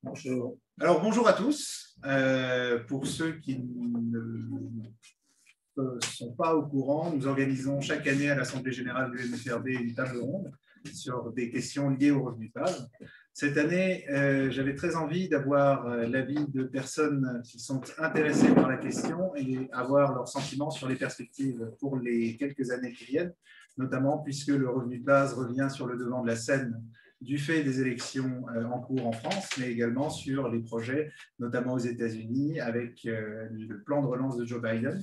Bonjour. Alors, bonjour à tous. Pour ceux qui ne sont pas au courant, nous organisons chaque année à l'Assemblée générale du MFRD une table ronde sur des questions liées au revenu de base. Cette année, j'avais très envie d'avoir l'avis de personnes qui sont intéressées par la question et avoir leurs sentiments sur les perspectives pour les quelques années qui viennent, notamment puisque le revenu de base revient sur le devant de la scène du fait des élections en cours en France, mais également sur les projets, notamment aux États-Unis, avec le plan de relance de Joe Biden.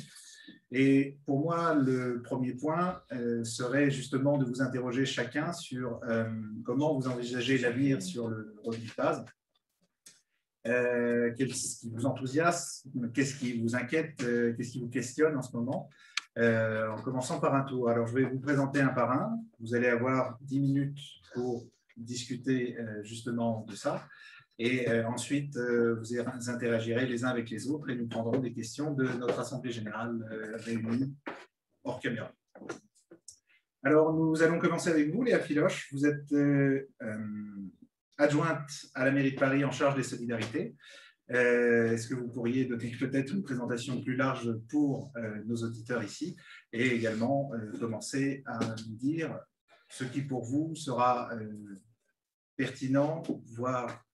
Et pour moi, le premier point serait justement de vous interroger chacun sur comment vous envisagez l'avenir sur le revenu de base. Qu'est-ce qui vous enthousiasme? Qu'est-ce qui vous inquiète? Qu'est-ce qui vous questionne en ce moment? En commençant par un tour. Alors, je vais vous présenter un par un. Vous allez avoir 10 minutes pour discuter justement de ça. Et ensuite, vous interagirez les uns avec les autres et nous prendrons des questions de notre Assemblée générale réunie hors caméra. Alors, nous allons commencer avec vous, Léa Filoche. Vous êtes adjointe à la mairie de Paris en charge des solidarités. Est-ce que vous pourriez donner peut-être une présentation plus large pour nos auditeurs ici et également commencer à nous dire ce qui pour vous sera pertinent, voire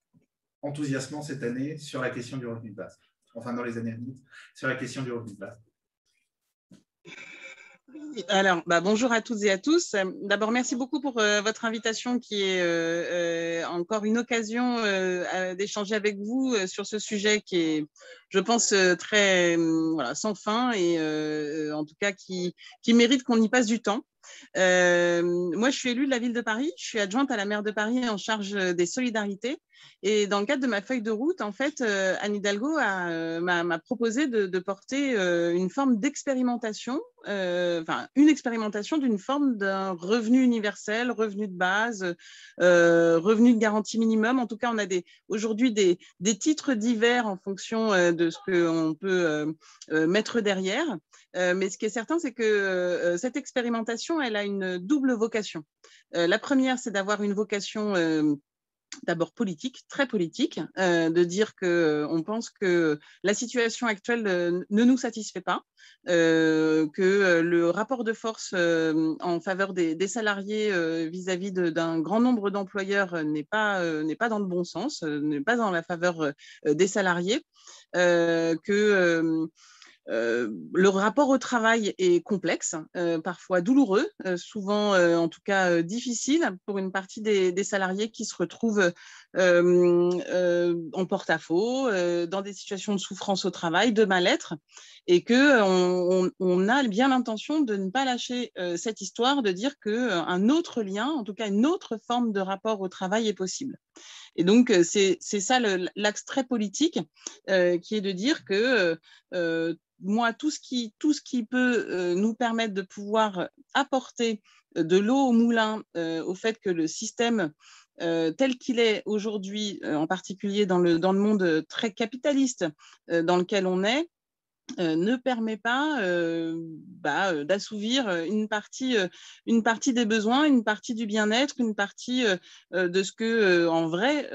enthousiasmant cette année sur la question du revenu de base, enfin dans les années à venir, sur la question du revenu de base. Alors, bonjour à toutes et à tous. D'abord, merci beaucoup pour votre invitation qui est encore une occasion d'échanger avec vous sur ce sujet qui est, je pense, très sans fin et en tout cas qui mérite qu'on y passe du temps. Moi, je suis élue de la ville de Paris. Je suis adjointe à la maire de Paris en charge des solidarités. Et dans le cadre de ma feuille de route, en fait, Anne Hidalgo m'a proposé de porter une forme d'expérimentation, une expérimentation d'une forme d'un revenu universel, revenu de base, revenu de garantie minimum. En tout cas, on a aujourd'hui des titres divers en fonction de ce qu'on peut mettre derrière. Mais ce qui est certain, c'est que cette expérimentation, elle a une double vocation. La première, c'est d'avoir une vocation d'abord politique, très politique, de dire qu'on pense que la situation actuelle ne nous satisfait pas, que le rapport de force en faveur des salariés vis-à-vis d'un grand nombre d'employeurs n'est pas dans le bon sens, n'est pas dans la faveur des salariés, que le rapport au travail est complexe, parfois douloureux, souvent en tout cas difficile pour une partie des salariés qui se retrouvent en porte-à-faux, dans des situations de souffrance au travail, de mal-être, et qu'on a bien l'intention de ne pas lâcher cette histoire, de dire qu'un autre lien, en tout cas une autre forme de rapport au travail est possible. Et donc, c'est ça l'axe très politique qui est de dire que moi, tout ce qui peut nous permettre de pouvoir apporter de l'eau au moulin au fait que le système tel qu'il est aujourd'hui, en particulier dans le monde très capitaliste dans lequel on est, ne permet pas d'assouvir une partie des besoins, une partie du bien-être, une partie de ce que, en vrai,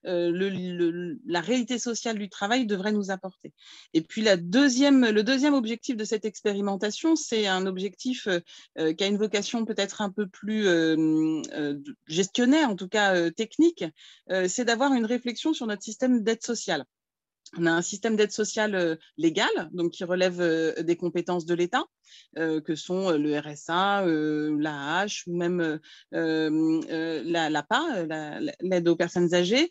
la réalité sociale du travail devrait nous apporter. Et puis, le deuxième objectif de cette expérimentation, c'est un objectif qui a une vocation peut-être un peu plus gestionnaire, en tout cas technique, c'est d'avoir une réflexion sur notre système d'aide sociale. On a un système d'aide sociale légale, donc qui relève des compétences de l'État, que sont le RSA, l'AH ou même l'APA, l'aide aux personnes âgées,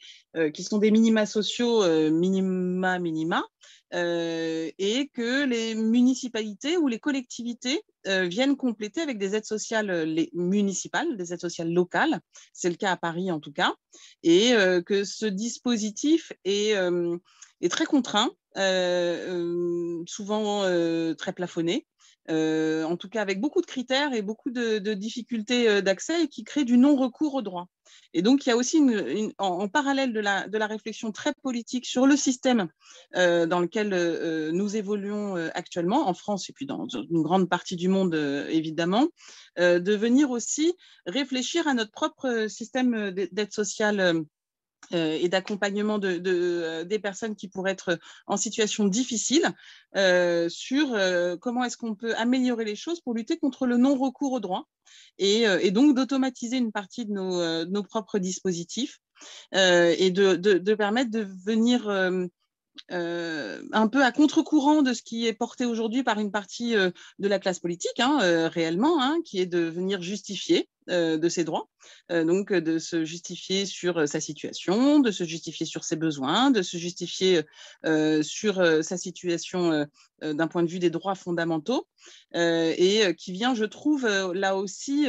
qui sont des minima sociaux minima, et que les municipalités ou les collectivités viennent compléter avec des aides sociales municipales, des aides sociales locales. C'est le cas à Paris en tout cas, et que ce dispositif est très contraint, souvent très plafonné, en tout cas avec beaucoup de critères et beaucoup de difficultés d'accès et qui créent du non-recours au droit. Et donc, il y a aussi en parallèle de la réflexion très politique sur le système dans lequel nous évoluons actuellement, en France et puis dans une grande partie du monde, évidemment, de venir aussi réfléchir à notre propre système d'aide sociale et d'accompagnement des personnes qui pourraient être en situation difficile sur comment est-ce qu'on peut améliorer les choses pour lutter contre le non-recours aux droits et donc d'automatiser une partie de nos propres dispositifs et de permettre de venir un peu à contre-courant de ce qui est porté aujourd'hui par une partie de la classe politique, réellement, qui est de venir justifier de ses droits, donc de se justifier sur sa situation, de se justifier sur ses besoins, de se justifier sur sa situation d'un point de vue des droits fondamentaux, et qui vient, je trouve, là aussi,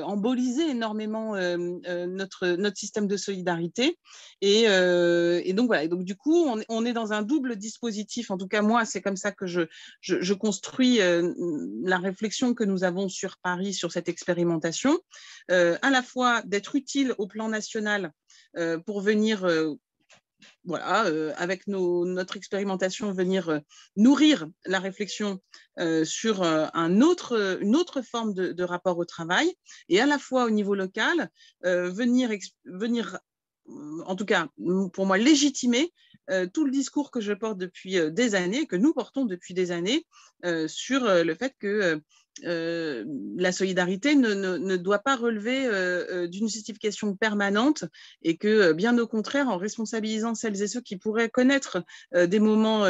emboliser énormément notre système de solidarité. Et donc, voilà. Et donc, du coup, on est dans un double dispositif. En tout cas, moi, c'est comme ça que je construis la réflexion que nous avons sur Paris, sur cette expérimentation, à la fois d'être utile au plan national pour venir voilà, avec notre expérimentation, venir nourrir la réflexion sur une autre forme de rapport au travail, et à la fois au niveau local, venir, en tout cas pour moi, légitimer tout le discours que je porte depuis des années, que nous portons depuis des années, sur le fait que la solidarité ne doit pas relever d'une justification permanente, et que bien au contraire, en responsabilisant celles et ceux qui pourraient connaître des moments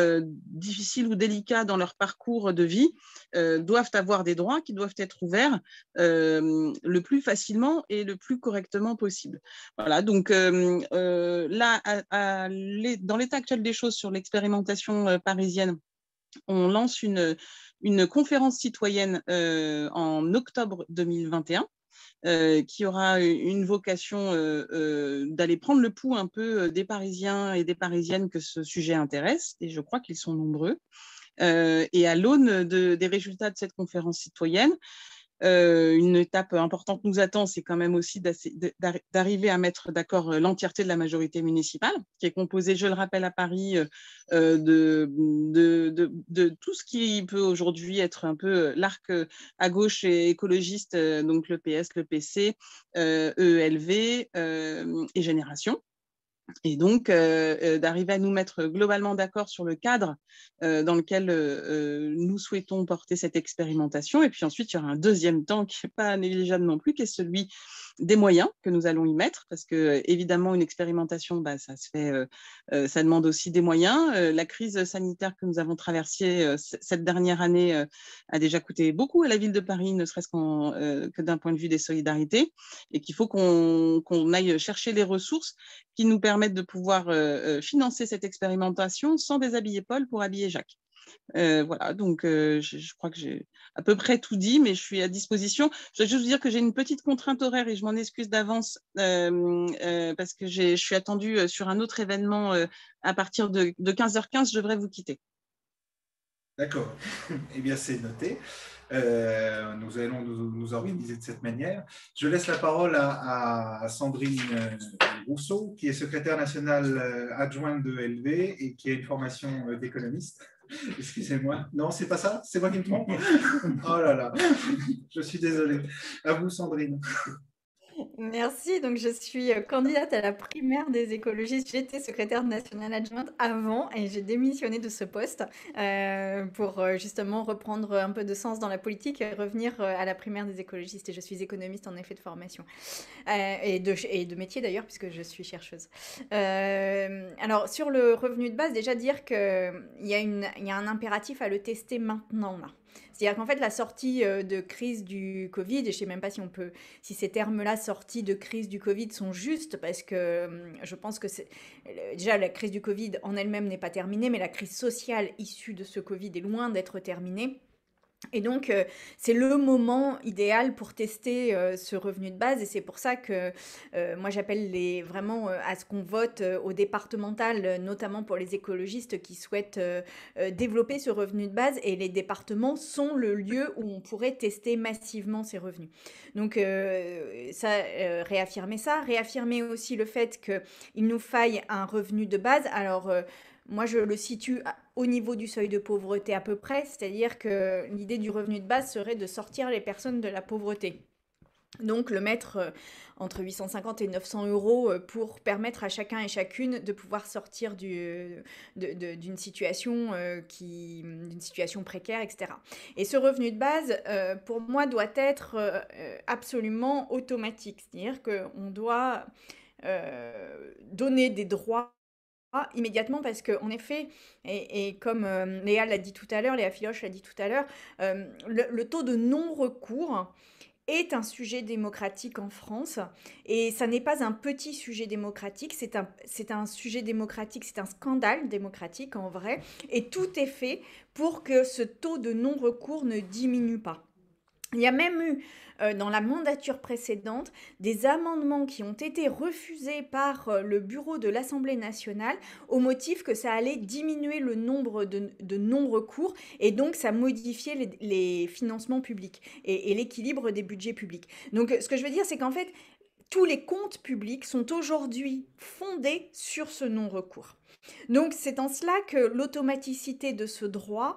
difficiles ou délicats dans leur parcours de vie, doivent avoir des droits qui doivent être ouverts le plus facilement et le plus correctement possible. Voilà, donc là, dans l'état actuel des choses sur l'expérimentation parisienne, on lance une conférence citoyenne en octobre 2021 qui aura une vocation d'aller prendre le pouls un peu des Parisiens et des Parisiennes que ce sujet intéresse, et je crois qu'ils sont nombreux. Et à l'aune des résultats de cette conférence citoyenne, une étape importante nous attend, c'est quand même aussi d'arriver à mettre d'accord l'entièreté de la majorité municipale, qui est composée, je le rappelle, à Paris, de tout ce qui peut aujourd'hui être un peu l'arc à gauche et écologiste, donc le PS, le PC, EELV et Génération. Et donc, d'arriver à nous mettre globalement d'accord sur le cadre dans lequel nous souhaitons porter cette expérimentation. Et puis ensuite, il y aura un deuxième temps qui n'est pas négligeable non plus, qui est celui des moyens que nous allons y mettre, parce que évidemment, une expérimentation, ça se fait, ça demande aussi des moyens. La crise sanitaire que nous avons traversée cette dernière année a déjà coûté beaucoup à la ville de Paris, ne serait-ce que d'un point de vue des solidarités, et qu'il faut qu'on aille chercher les ressources qui nous permettent de pouvoir financer cette expérimentation sans déshabiller Paul pour habiller Jacques. Voilà, donc je crois que j'ai à peu près tout dit, mais je suis à disposition. Je dois juste vous dire que j'ai une petite contrainte horaire et je m'en excuse d'avance parce que je suis attendue sur un autre événement à partir de 15h15, je devrais vous quitter. D'accord, eh bien c'est noté. Nous allons nous organiser de cette manière. Je laisse la parole à Sandrine Rousseau, qui est secrétaire nationale adjointe de LV et qui a une formation d'économiste. Excusez-moi. Non, c'est pas ça? C'est moi qui me trompe? Oh là là, je suis désolé. À vous, Sandrine. Merci, donc je suis candidate à la primaire des écologistes. J'étais secrétaire nationale adjointe avant et j'ai démissionné de ce poste pour justement reprendre un peu de sens dans la politique et revenir à la primaire des écologistes. Et je suis économiste en effet de formation et de métier d'ailleurs puisque je suis chercheuse. Alors sur le revenu de base, déjà dire qu'il y a un impératif à le tester maintenant là. C'est-à-dire qu'en fait, la sortie de crise du Covid, et je ne sais même pas si ces termes-là, sortie de crise du Covid, sont justes, parce que je pense que déjà la crise du Covid en elle-même n'est pas terminée, mais la crise sociale issue de ce Covid est loin d'être terminée. Et donc, c'est le moment idéal pour tester ce revenu de base, et c'est pour ça que moi j'appelle vraiment à ce qu'on vote au départemental, notamment pour les écologistes qui souhaitent développer ce revenu de base, et les départements sont le lieu où on pourrait tester massivement ces revenus. Donc, réaffirmer aussi le fait qu'il nous faille un revenu de base. Alors, moi, je le situe au niveau du seuil de pauvreté à peu près, c'est-à-dire que l'idée du revenu de base serait de sortir les personnes de la pauvreté. Donc, le mettre entre 850 et 900 euros pour permettre à chacun et chacune de pouvoir sortir d'une situation, d'une situation précaire, etc. Et ce revenu de base, pour moi, doit être absolument automatique. C'est-à-dire qu'on doit donner des droits immédiatement parce qu'en effet, et comme Léa l'a dit tout à l'heure, Léa Filoche l'a dit tout à l'heure, le taux de non-recours est un sujet démocratique en France et ça n'est pas un petit sujet démocratique, c'est un sujet démocratique, c'est un scandale démocratique en vrai et tout est fait pour que ce taux de non-recours ne diminue pas. Il y a même eu, dans la mandature précédente, des amendements qui ont été refusés par le bureau de l'Assemblée nationale au motif que ça allait diminuer le nombre de non-recours et donc ça modifiait les financements publics et l'équilibre des budgets publics. Donc ce que je veux dire, c'est qu'en fait, tous les comptes publics sont aujourd'hui fondés sur ce non-recours. Donc c'est en cela que l'automaticité de ce droit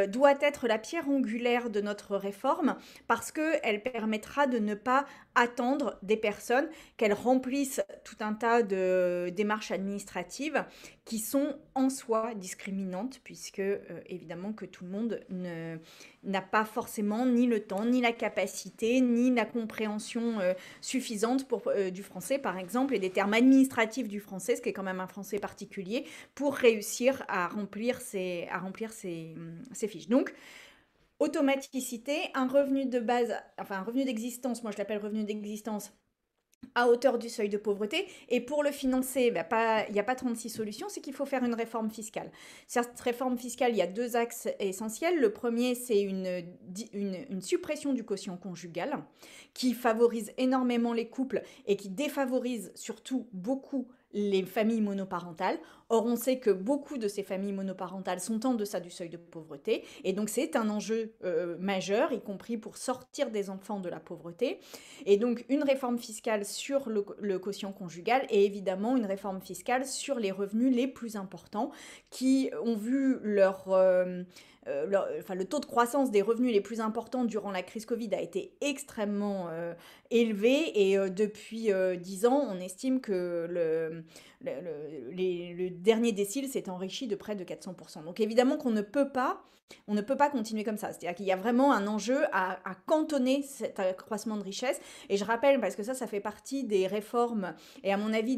doit être la pierre angulaire de notre réforme parce qu'elle permettra de ne pas attendre des personnes qu'elles remplissent tout un tas de démarches administratives qui sont en soi discriminantes puisque évidemment que tout le monde n'a pas forcément ni le temps, ni la capacité, ni la compréhension suffisante du français par exemple et des termes administratifs du français, ce qui est quand même un français particulier, pour réussir à remplir ces fiches. Donc, automaticité, un revenu de base, enfin un revenu d'existence, moi je l'appelle revenu d'existence, à hauteur du seuil de pauvreté. Et pour le financer, il n'y a pas 36 solutions, c'est qu'il faut faire une réforme fiscale. Cette réforme fiscale, il y a deux axes essentiels. Le premier, c'est une suppression du quotient conjugal qui favorise énormément les couples et qui défavorise surtout beaucoup les familles monoparentales. Or, on sait que beaucoup de ces familles monoparentales sont en deçà du seuil de pauvreté. Et donc, c'est un enjeu majeur, y compris pour sortir des enfants de la pauvreté. Et donc, une réforme fiscale sur le quotient conjugal et évidemment une réforme fiscale sur les revenus les plus importants qui ont vu le taux de croissance des revenus les plus importants durant la crise Covid a été extrêmement élevé et depuis 10 ans, on estime que le dernier décile s'est enrichi de près de 400%. Donc évidemment qu'on ne peut pas continuer comme ça. C'est-à-dire qu'il y a vraiment un enjeu à cantonner cet accroissement de richesse. Et je rappelle, parce que ça fait partie des réformes et à mon avis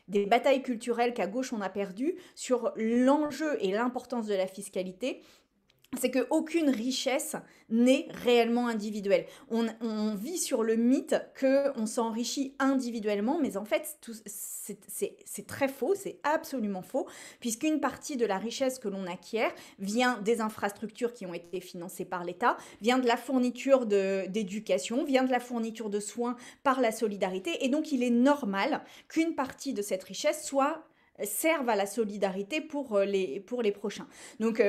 des batailles culturelles qu'à gauche on a perdues sur l'enjeu et l'importance de la fiscalité. C'est qu'aucune richesse n'est réellement individuelle. On vit sur le mythe qu'on s'enrichit individuellement, mais en fait, c'est très faux, c'est absolument faux, puisqu'une partie de la richesse que l'on acquiert vient des infrastructures qui ont été financées par l'État, vient de la fourniture d'éducation, vient de la fourniture de soins par la solidarité, et donc il est normal qu'une partie de cette richesse serve à la solidarité pour les prochains. Donc,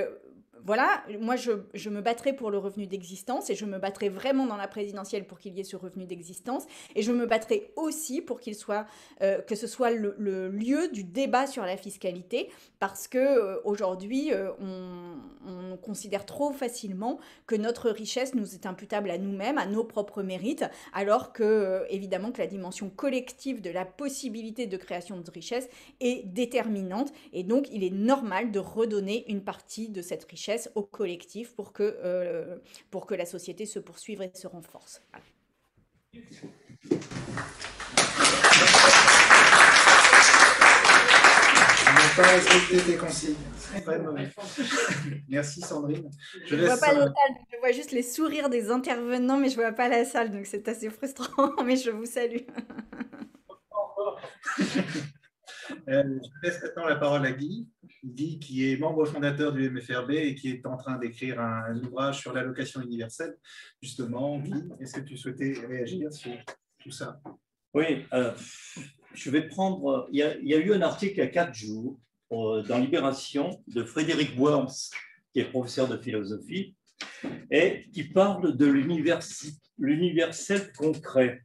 voilà, moi je me battrai pour le revenu d'existence et je me battrai vraiment dans la présidentielle pour qu'il y ait ce revenu d'existence et je me battrai aussi pour que ce soit le lieu du débat sur la fiscalité parce que aujourd'hui on considère trop facilement que notre richesse nous est imputable à nous-mêmes, à nos propres mérites, alors que évidemment que la dimension collective de la possibilité de création de richesse est déterminante et donc il est normal de redonner une partie de cette richesse au collectif pour que la société se poursuive et se renforce. Voilà. On n'a pas respecté tes consignes. C'est très mauvais. Merci Sandrine. Je ne vois pas la salle, je vois juste les sourires des intervenants, mais je ne vois pas la salle, donc c'est assez frustrant, mais je vous salue. Je laisse maintenant la parole à Guy. Guy, qui est membre fondateur du MFRB et qui est en train d'écrire un ouvrage sur l'allocation universelle. Justement, Guy, est-ce que tu souhaitais réagir sur tout ça? Oui, je vais prendre. Il y a eu un article il y a 4 jours dans Libération de Frédéric Worms, qui est professeur de philosophie, et qui parle de l'universel concret.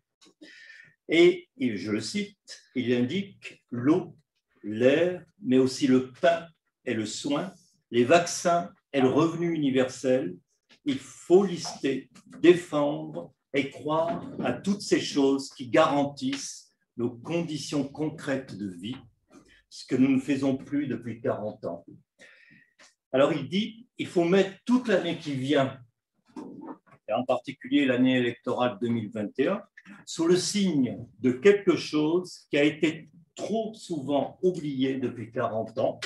Et je le cite, il indique l'eau, l'air, mais aussi le pain et le soin, les vaccins et le revenu universel. Il faut lister, défendre et croire à toutes ces choses qui garantissent nos conditions concrètes de vie, ce que nous ne faisons plus depuis 40 ans. Alors il dit, il faut mettre toute l'année qui vient, et en particulier l'année électorale 2021, sous le signe de quelque chose qui a été trop souvent oublié depuis 40 ans,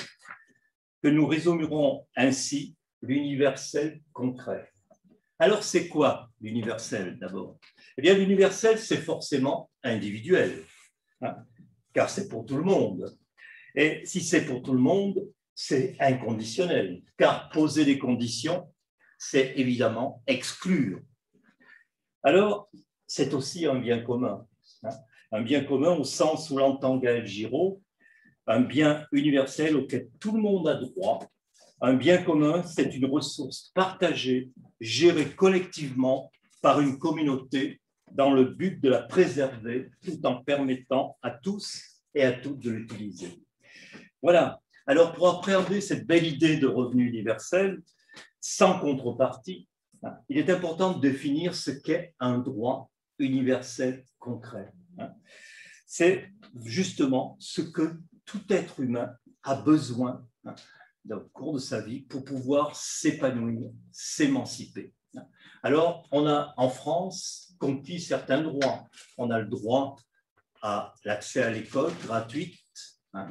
que nous résumerons ainsi l'universel concret. Alors c'est quoi l'universel d'abord? Eh bien l'universel c'est forcément individuel, hein, car c'est pour tout le monde. Et si c'est pour tout le monde, c'est inconditionnel, car poser des conditions, c'est évidemment exclure. Alors, c'est aussi un bien commun. Hein, un bien commun au sens où l'entend Gaël Giraud, un bien universel auquel tout le monde a droit. Un bien commun, c'est une ressource partagée, gérée collectivement par une communauté dans le but de la préserver tout en permettant à tous et à toutes de l'utiliser. Voilà. Alors, pour appréhender cette belle idée de revenu universel, sans contrepartie, il est important de définir ce qu'est un droit universel concret. C'est justement ce que tout être humain a besoin au cours de sa vie pour pouvoir s'épanouir, s'émanciper. Alors, on a en France conquis certains droits. On a le droit à l'accès à l'école gratuite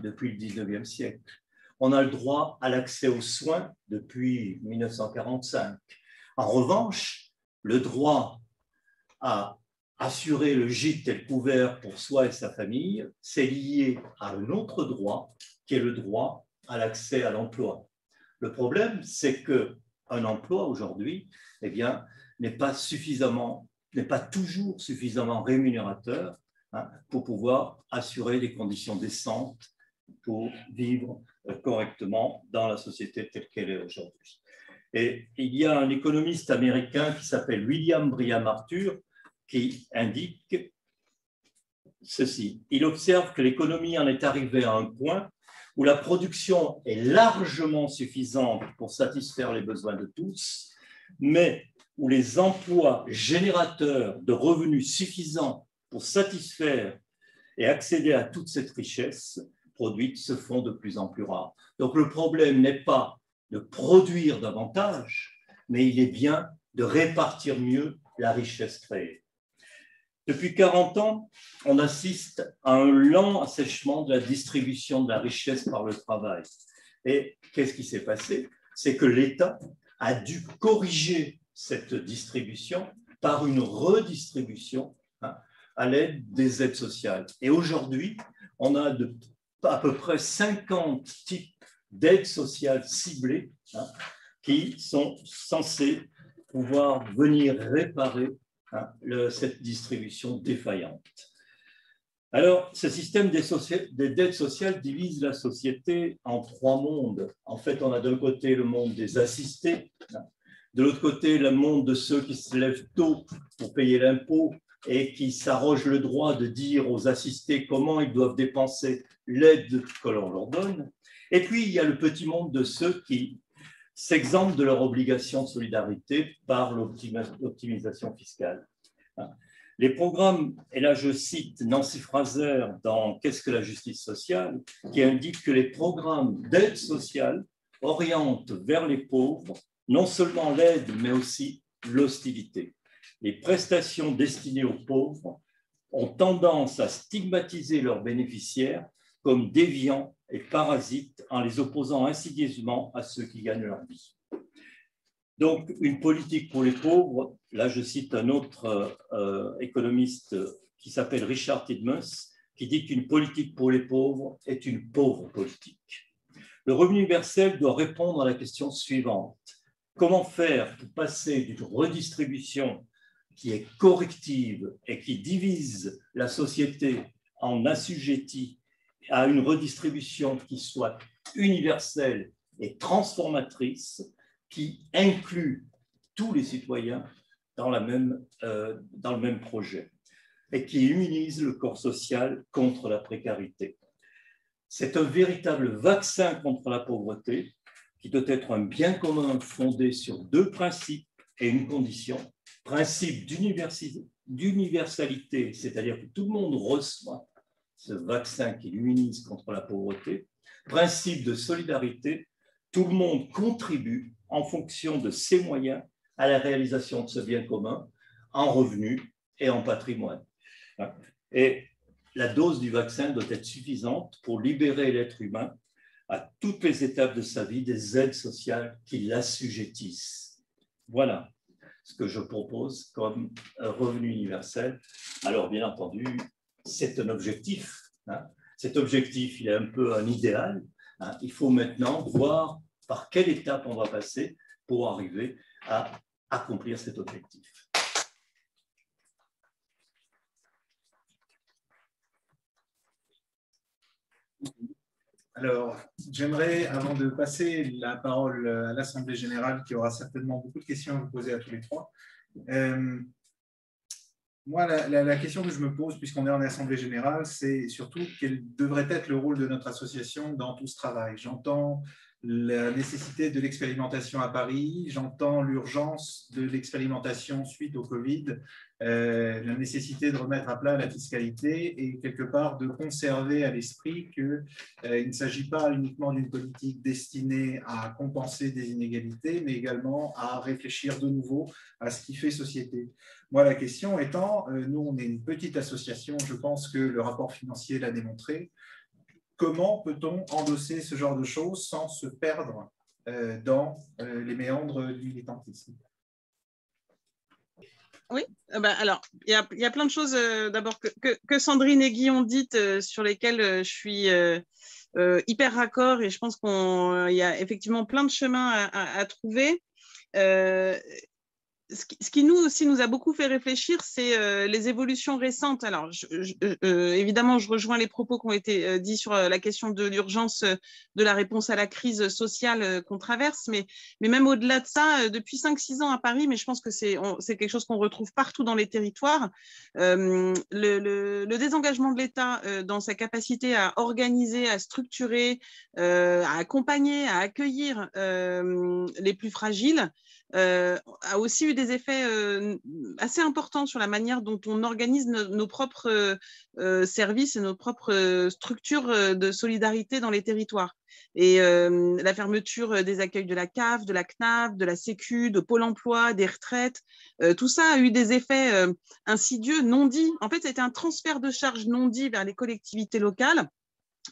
depuis le 19e siècle. On a le droit à l'accès aux soins depuis 1945. En revanche, le droit à assurer le gîte et le couvert pour soi et sa famille, c'est lié à un autre droit, qui est le droit à l'accès à l'emploi. Le problème, c'est qu'un emploi aujourd'hui, eh bien, n'est pas toujours suffisamment rémunérateur pour pouvoir assurer des conditions décentes pour vivre correctement dans la société telle qu'elle est aujourd'hui. Et il y a un économiste américain qui s'appelle William Brigham Arthur qui indique ceci. Il observe que l'économie en est arrivée à un point où la production est largement suffisante pour satisfaire les besoins de tous, mais où les emplois générateurs de revenus suffisants pour satisfaire et accéder à toute cette richesse produite se font de plus en plus rares. Donc le problème n'est pas de produire davantage, mais il est bien de répartir mieux la richesse créée. Depuis 40 ans, on assiste à un lent assèchement de la distribution de la richesse par le travail. Et qu'est-ce qui s'est passé? C'est que l'État a dû corriger cette distribution par une redistribution à l'aide des aides sociales. Et aujourd'hui, on a à peu près 50 types d'aides sociales ciblées qui sont censées pouvoir venir réparer cette distribution défaillante. Alors, ce système d'aides sociales divise la société en trois mondes. En fait, on a d'un côté le monde des assistés, de l'autre côté le monde de ceux qui se lèvent tôt pour payer l'impôt et qui s'arrogent le droit de dire aux assistés comment ils doivent dépenser l'aide que l'on leur donne. Et puis, il y a le petit monde de ceux qui s'exemptent de leur obligation de solidarité par l'optimisation fiscale. Les programmes, et là je cite Nancy Fraser dans Qu'est-ce que la justice sociale, qui indique que les programmes d'aide sociale orientent vers les pauvres non seulement l'aide, mais aussi l'hostilité. Les prestations destinées aux pauvres ont tendance à stigmatiser leurs bénéficiaires comme déviants et parasites en les opposant insidieusement à ceux qui gagnent leur vie. Donc, une politique pour les pauvres, là je cite un autre économiste qui s'appelle Richard Titmuss, qui dit qu'une politique pour les pauvres est une pauvre politique. Le revenu universel doit répondre à la question suivante. Comment faire pour passer d'une redistribution qui est corrective et qui divise la société en assujettis à une redistribution qui soit universelle et transformatrice, qui inclut tous les citoyens dans le même projet et qui immunise le corps social contre la précarité. C'est un véritable vaccin contre la pauvreté qui doit être un bien commun fondé sur deux principes et une condition, principe d'universalité, c'est-à-dire que tout le monde reçoit ce vaccin qui l'immunise contre la pauvreté, principe de solidarité, tout le monde contribue en fonction de ses moyens à la réalisation de ce bien commun, en revenus et en patrimoine. Et la dose du vaccin doit être suffisante pour libérer l'être humain à toutes les étapes de sa vie des aides sociales qui l'assujettissent. Voilà ce que je propose comme revenu universel. Alors, bien entendu, c'est un objectif. Cet objectif, il est un peu un idéal. Il faut maintenant voir par quelle étape on va passer pour arriver à accomplir cet objectif. Alors, j'aimerais, avant de passer la parole à l'Assemblée générale, qui aura certainement beaucoup de questions à vous poser à tous les trois, moi, la question que je me pose, puisqu'on est en Assemblée générale, c'est surtout quel devrait être le rôle de notre association dans tout ce travail. J'entends la nécessité de l'expérimentation à Paris, j'entends l'urgence de l'expérimentation suite au Covid, la nécessité de remettre à plat la fiscalité et quelque part de conserver à l'esprit qu'il ne s'agit pas uniquement d'une politique destinée à compenser des inégalités, mais également à réfléchir de nouveau à ce qui fait société. Moi, la question étant, nous, on est une petite association, je pense que le rapport financier l'a démontré. Comment peut-on endosser ce genre de choses sans se perdre dans les méandres du militantisme? Oui, alors, il y a plein de choses d'abord que Sandrine et Guy ont dites sur lesquelles je suis hyper raccord et je pense qu'il y a effectivement plein de chemins à trouver. Ce qui nous aussi nous a beaucoup fait réfléchir, c'est les évolutions récentes. Alors, évidemment, je rejoins les propos qui ont été dits sur la question de l'urgence de la réponse à la crise sociale qu'on traverse, mais même au-delà de ça, depuis 5-6 ans à Paris, mais je pense que c'est quelque chose qu'on retrouve partout dans les territoires, le désengagement de l'État dans sa capacité à organiser, à structurer, à accompagner, à accueillir les plus fragiles, a aussi eu des effets assez importants sur la manière dont on organise nos propres services et nos propres structures de solidarité dans les territoires. Et la fermeture des accueils de la CAF, de la CNAV, de la Sécu, de Pôle emploi, des retraites, tout ça a eu des effets insidieux, non dits. En fait, c'était un transfert de charges non dit vers les collectivités locales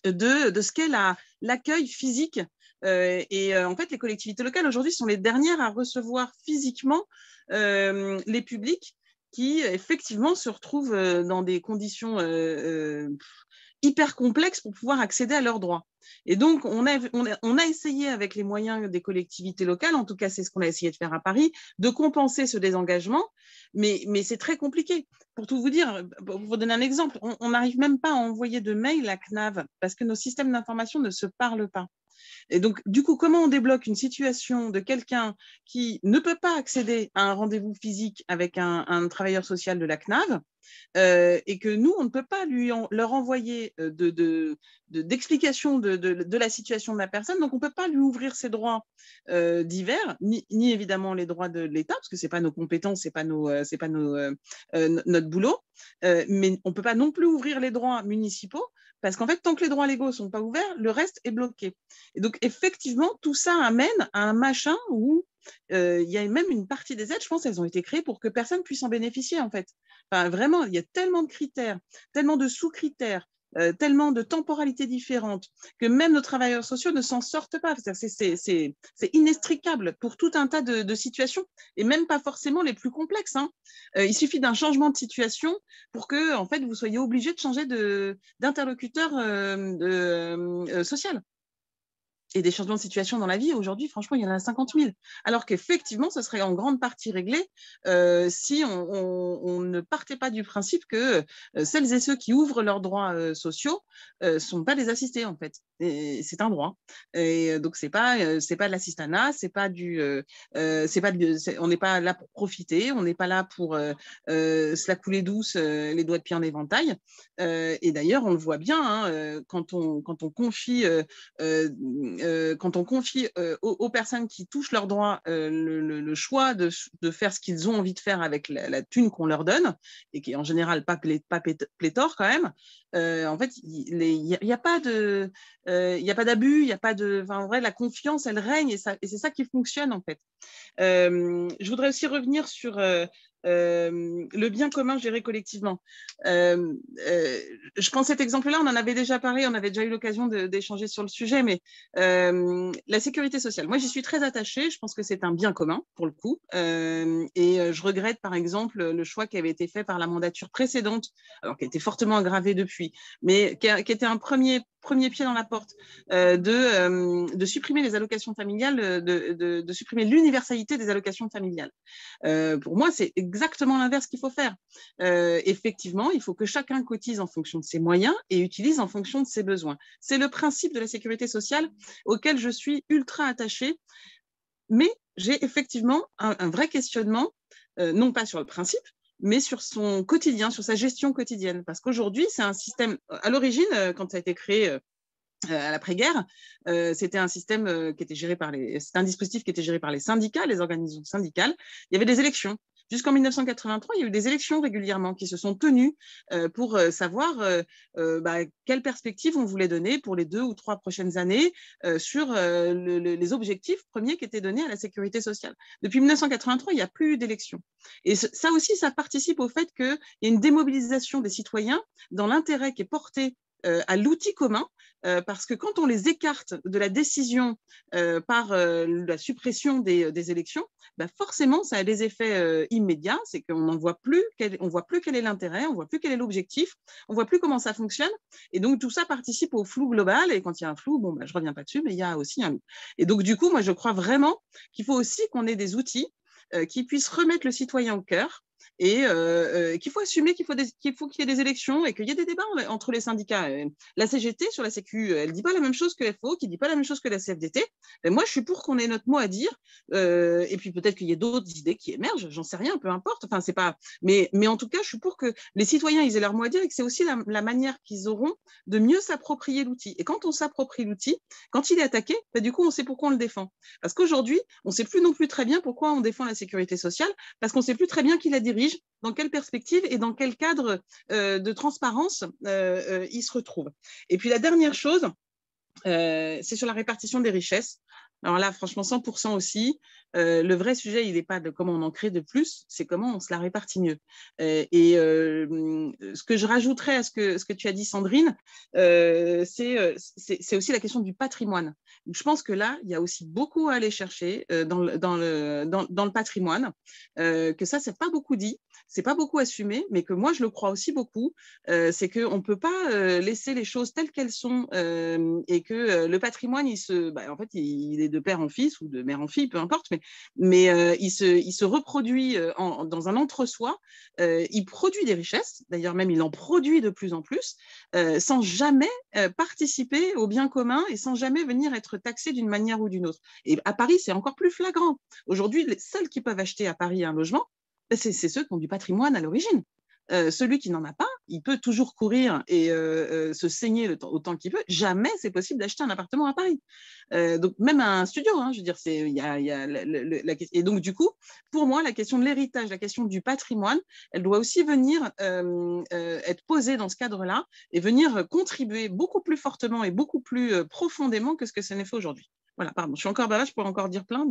de ce qu'est l'accueil physique. En fait, les collectivités locales aujourd'hui sont les dernières à recevoir physiquement les publics qui effectivement se retrouvent dans des conditions hyper complexes pour pouvoir accéder à leurs droits. Et donc, on a essayé avec les moyens des collectivités locales, en tout cas c'est ce qu'on a essayé de faire à Paris, de compenser ce désengagement, mais c'est très compliqué. Pour tout vous dire, pour vous donner un exemple, on n'arrive même pas à envoyer de mail à CNAV parce que nos systèmes d'information ne se parlent pas. Et donc, du coup, comment on débloque une situation de quelqu'un qui ne peut pas accéder à un rendez-vous physique avec un travailleur social de la CNAV et que nous, on ne peut pas leur envoyer d'explication de la situation de la personne, donc on ne peut pas lui ouvrir ses droits divers, ni évidemment les droits de l'État, parce que ce n'est pas nos compétences, ce n'est pas notre boulot, mais on ne peut pas non plus ouvrir les droits municipaux, parce qu'en fait, tant que les droits légaux ne sont pas ouverts, le reste est bloqué. Et donc, effectivement, tout ça amène à un machin où il y a même une partie des aides, je pense, elles ont été créées pour que personne puisse en bénéficier, en fait. Enfin, vraiment, il y a tellement de critères, tellement de sous-critères, tellement de temporalités différentes que même nos travailleurs sociaux ne s'en sortent pas. C'est inextricable pour tout un tas de situations et même pas forcément les plus complexes. Il suffit d'un changement de situation pour que en fait, vous soyez obligé de changer d'interlocuteur social. Et des changements de situation dans la vie, aujourd'hui, franchement, il y en a 50 000. Alors qu'effectivement, ce serait en grande partie réglé si on ne partait pas du principe que celles et ceux qui ouvrent leurs droits sociaux ne sont pas des assistés, en fait. C'est un droit. Et donc, c'est pas de l'assistanat, on n'est pas là pour profiter, on n'est pas là pour se la couler douce, les doigts de pied en éventail. Et d'ailleurs, on le voit bien, quand on confie quand on confie aux personnes qui touchent leurs droits le choix de faire ce qu'ils ont envie de faire avec la thune qu'on leur donne, et qui est en général pas pléthore quand même, en fait, il n'y a pas d'abus, il n'y a pas de… Enfin, en vrai, la confiance, elle règne, et c'est ça qui fonctionne, en fait. Je voudrais aussi revenir sur le bien commun géré collectivement. Je prends cet exemple-là, on en avait déjà parlé, on avait déjà eu l'occasion d'échanger sur le sujet, mais la sécurité sociale, moi j'y suis très attachée, je pense que c'est un bien commun pour le coup, et je regrette par exemple le choix qui avait été fait par la mandature précédente, alors qui a été fortement aggravé depuis, mais qui était un premier pied dans la porte, de supprimer les allocations familiales, de supprimer l'universalité des allocations familiales. Pour moi, c'est exactement l'inverse qu'il faut faire. Effectivement, il faut que chacun cotise en fonction de ses moyens et utilise en fonction de ses besoins. C'est le principe de la sécurité sociale auquel je suis ultra attachée, mais j'ai effectivement un vrai questionnement, non pas sur le principe, mais sur son quotidien, sur sa gestion quotidienne. Parce qu'aujourd'hui, c'est un système, à l'origine, quand ça a été créé à l'après-guerre, c'était un système qui était géré c'était un dispositif qui était géré par les syndicats, les organisations syndicales. Il y avait des élections. Jusqu'en 1983, il y a eu des élections régulièrement qui se sont tenues pour savoir quelle perspective on voulait donner pour les 2 ou 3 prochaines années sur les objectifs premiers qui étaient donnés à la sécurité sociale. Depuis 1983, il n'y a plus eu d'élections. Et ça aussi, ça participe au fait qu'il y a une démobilisation des citoyens dans l'intérêt qui est porté à l'outil commun, parce que quand on les écarte de la décision par la suppression des élections, forcément, ça a des effets immédiats, c'est qu'on n'en voit plus, on voit plus quel est l'intérêt, on voit plus quel est l'objectif, on voit plus comment ça fonctionne, et donc tout ça participe au flou global, et quand il y a un flou, je reviens pas dessus, mais il y a aussi un loup. Et donc du coup, moi je crois vraiment qu'il faut aussi qu'on ait des outils qui puissent remettre le citoyen au cœur, et qu'il faut assumer qu'il faut qu'il y ait des élections et qu'il y ait des débats entre les syndicats. La CGT sur la Sécu, elle ne dit pas la même chose que FO, qui ne dit pas la même chose que la CFDT. Mais moi, je suis pour qu'on ait notre mot à dire, et puis peut-être qu'il y ait d'autres idées qui émergent, j'en sais rien, peu importe. Enfin, c'est pas… mais en tout cas, je suis pour que les citoyens ils aient leur mot à dire, et que c'est aussi la manière qu'ils auront de mieux s'approprier l'outil. Et quand on s'approprie l'outil, quand il est attaqué, du coup, on sait pourquoi on le défend. Parce qu'aujourd'hui, on ne sait plus non plus très bien pourquoi on défend la sécurité sociale, parce qu'on ne sait plus très bien qui la dirige, dans quelle perspective et dans quel cadre de transparence il se retrouve. Et puis la dernière chose, c'est sur la répartition des richesses. Alors là, franchement, 100% aussi. Le vrai sujet, il n'est pas de comment on en crée de plus, c'est comment on se la répartit mieux. Ce que je rajouterais à ce que tu as dit, Sandrine, c'est aussi la question du patrimoine. Je pense que là, il y a aussi beaucoup à aller chercher dans le patrimoine, que ça, c'est pas beaucoup dit, c'est pas beaucoup assumé, mais que moi, je le crois aussi beaucoup. C'est qu'on ne peut pas laisser les choses telles qu'elles sont, et que le patrimoine, en fait, il est de père en fils ou de mère en fille, peu importe, mais il se reproduit dans un entre-soi, il produit des richesses, d'ailleurs même il en produit de plus en plus, sans jamais participer au bien commun et sans jamais venir être taxé d'une manière ou d'une autre. Et à Paris, c'est encore plus flagrant. Aujourd'hui, les seuls qui peuvent acheter à Paris un logement, c'est ceux qui ont du patrimoine à l'origine. Celui qui n'en a pas, il peut toujours courir et se saigner autant qu'il peut. Jamais c'est possible d'acheter un appartement à Paris. Donc même un studio, je veux dire, et donc du coup, pour moi, la question de l'héritage, la question du patrimoine, elle doit aussi venir être posée dans ce cadre-là et venir contribuer beaucoup plus fortement et beaucoup plus profondément que ce que ça n'est fait aujourd'hui. Voilà, pardon, je suis encore bavarde, je pourrais encore dire plein,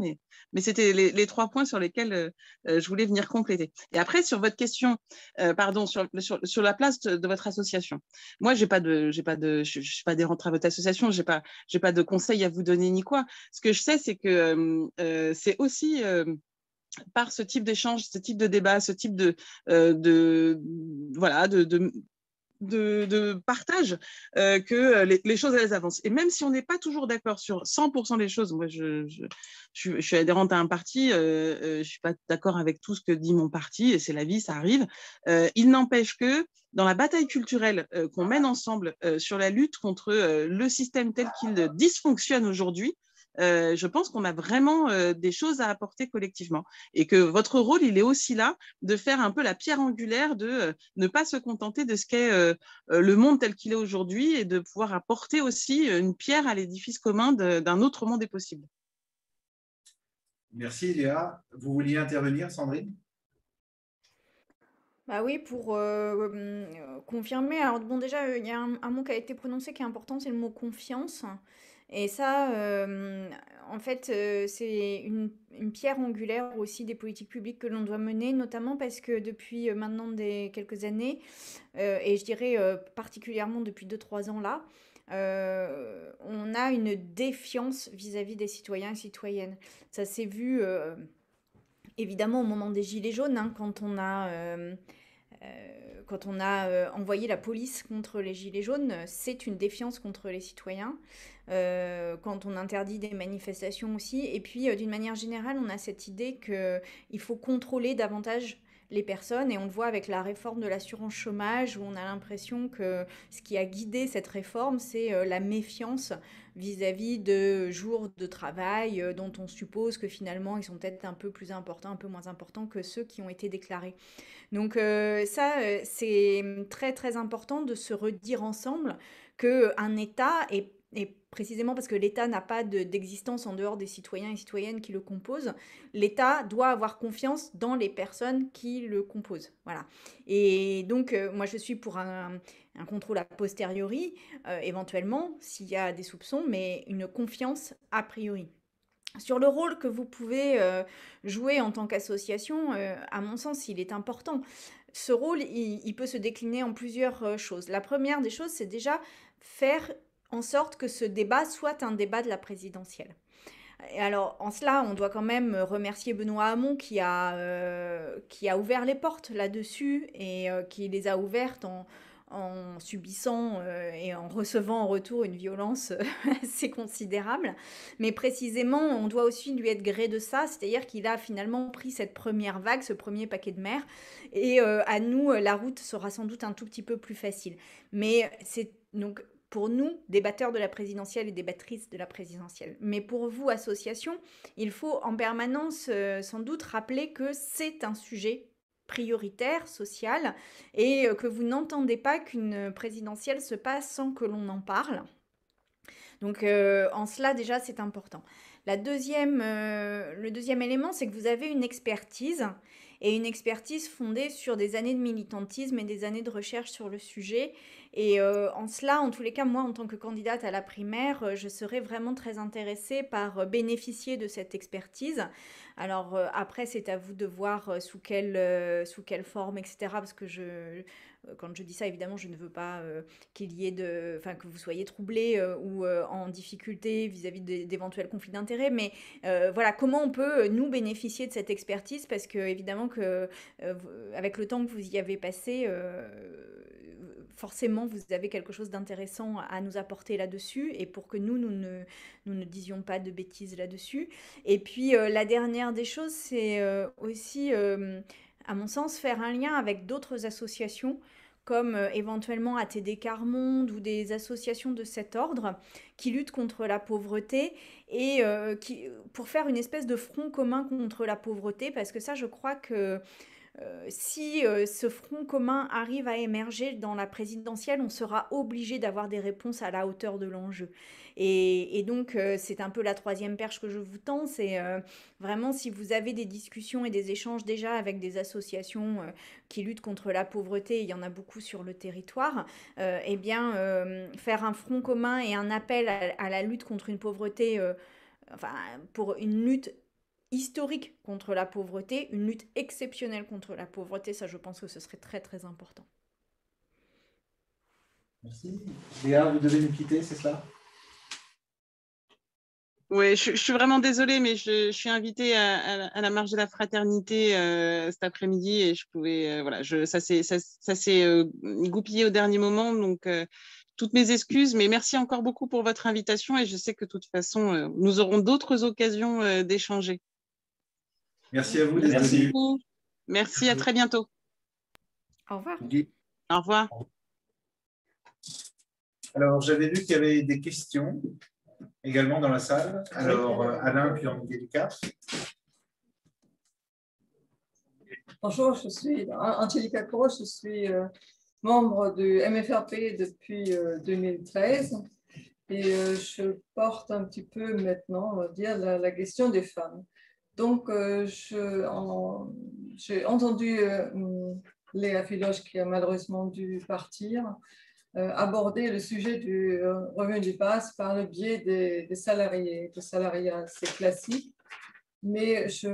mais c'était les 3 points sur lesquels je voulais venir compléter. Et après, sur votre question, sur la place de votre association. Moi, je suis pas adhérente à votre association, j'ai pas de conseils à vous donner ni quoi. Ce que je sais, c'est que c'est aussi par ce type d'échange, ce type de débat, ce type de partage que les choses elles avancent. Et même si on n'est pas toujours d'accord sur 100% des choses, moi je suis adhérente à un parti, je ne suis pas d'accord avec tout ce que dit mon parti, et c'est la vie, ça arrive. Il n'empêche que dans la bataille culturelle qu'on mène ensemble sur la lutte contre le système tel qu'il dysfonctionne aujourd'hui, je pense qu'on a vraiment des choses à apporter collectivement et que votre rôle, il est aussi là de faire un peu la pierre angulaire de ne pas se contenter de ce qu'est le monde tel qu'il est aujourd'hui et de pouvoir apporter aussi une pierre à l'édifice commun d'un autre monde est possible. Merci Léa. Vous vouliez intervenir, Sandrine? Bah oui, pour confirmer. Alors bon, déjà, il y a un mot qui a été prononcé qui est important, c'est le mot confiance. Et ça, en fait, c'est une pierre angulaire aussi des politiques publiques que l'on doit mener, notamment parce que depuis maintenant quelques années, et je dirais particulièrement depuis 2-3 ans là, on a une défiance vis-à-vis des citoyens et citoyennes. Ça s'est vu évidemment au moment des Gilets jaunes, hein, quand on a envoyé la police contre les Gilets jaunes, c'est une défiance contre les citoyens. Quand on interdit des manifestations aussi. Et puis, d'une manière générale, on a cette idée qu'il faut contrôler davantage les personnes. Et on le voit avec la réforme de l'assurance chômage, où on a l'impression que ce qui a guidé cette réforme, c'est la méfiance vis-à-vis de jours de travail dont on suppose que finalement, ils sont peut-être un peu plus importants, un peu moins importants que ceux qui ont été déclarés. Donc ça, c'est très très important de se redire ensemble qu'un État, et précisément parce que l'État n'a pas d'existence en dehors des citoyens et citoyennes qui le composent, l'État doit avoir confiance dans les personnes qui le composent. Voilà. Et donc, moi, je suis pour un contrôle a posteriori, éventuellement, s'il y a des soupçons, mais une confiance a priori. Sur le rôle que vous pouvez jouer en tant qu'association, à mon sens, il est important. Ce rôle, il peut se décliner en plusieurs choses. La première des choses, c'est déjà faire en sorte que ce débat soit un débat de la présidentielle. Et alors, en cela, on doit quand même remercier Benoît Hamon qui a ouvert les portes là-dessus et qui les a ouvertes en subissant et en recevant en retour une violence assez considérable. Mais précisément, on doit aussi lui être gré de ça, c'est-à-dire qu'il a finalement pris cette première vague, ce premier paquet de mer, et à nous, la route sera sans doute un tout petit peu plus facile. Mais c'est donc pour nous, débatteurs de la présidentielle et débattrices de la présidentielle. Mais pour vous, association, il faut en permanence sans doute rappeler que c'est un sujet prioritaire, social, et que vous n'entendez pas qu'une présidentielle se passe sans que l'on en parle. Donc en cela déjà c'est important. Le deuxième élément, c'est que vous avez une expertise, et une expertise fondée sur des années de militantisme et des années de recherche sur le sujet. Et en cela, en tous les cas, moi, en tant que candidate à la primaire, je serais vraiment très intéressée par bénéficier de cette expertise. Alors après, c'est à vous de voir sous quelle forme, etc. Parce que quand je dis ça, évidemment, je ne veux pas qu'il y ait que vous soyez troublé ou en difficulté vis-à-vis d'éventuels conflits d'intérêts. Mais voilà, comment on peut nous bénéficier de cette expertise, parce que évidemment que avec le temps que vous y avez passé, forcément, vous avez quelque chose d'intéressant à nous apporter là-dessus, et pour que nous ne disions pas de bêtises là-dessus. Et puis, la dernière des choses, c'est aussi, à mon sens, faire un lien avec d'autres associations, comme éventuellement ATD Quart Monde ou des associations de cet ordre qui luttent contre la pauvreté, et pour faire une espèce de front commun contre la pauvreté, parce que ça, je crois que si ce front commun arrive à émerger dans la présidentielle, on sera obligé d'avoir des réponses à la hauteur de l'enjeu. Et donc, c'est un peu la troisième perche que je vous tends, c'est vraiment, si vous avez des discussions et des échanges déjà avec des associations qui luttent contre la pauvreté, il y en a beaucoup sur le territoire, eh bien, faire un front commun et un appel à la lutte contre une pauvreté, pour une lutte historique contre la pauvreté, une lutte exceptionnelle contre la pauvreté, ça je pense que ce serait très très important. Merci. Léa, vous devez nous quitter, c'est cela? Oui, je suis vraiment désolée, mais je suis invitée à la marche de la fraternité cet après-midi, et je pouvais, voilà, ça s'est goupillé au dernier moment, donc toutes mes excuses, mais merci encore beaucoup pour votre invitation, et je sais que de toute façon, nous aurons d'autres occasions d'échanger. Merci à vous d'être Merci venus. beaucoup. Merci, à très bientôt. Au revoir. Au revoir. Alors, j'avais vu qu'il y avait des questions. également dans la salle. Alors, Alain, puis Angélica. Bonjour, je suis Angélica Cros, je suis membre du MFRP depuis 2013 et je porte un petit peu maintenant, on va dire, la question des femmes. Donc, j'ai entendu Léa Filoche, qui a malheureusement dû partir, aborder le sujet du revenu de base par le biais des salariés. Le salariat, c'est classique, mais je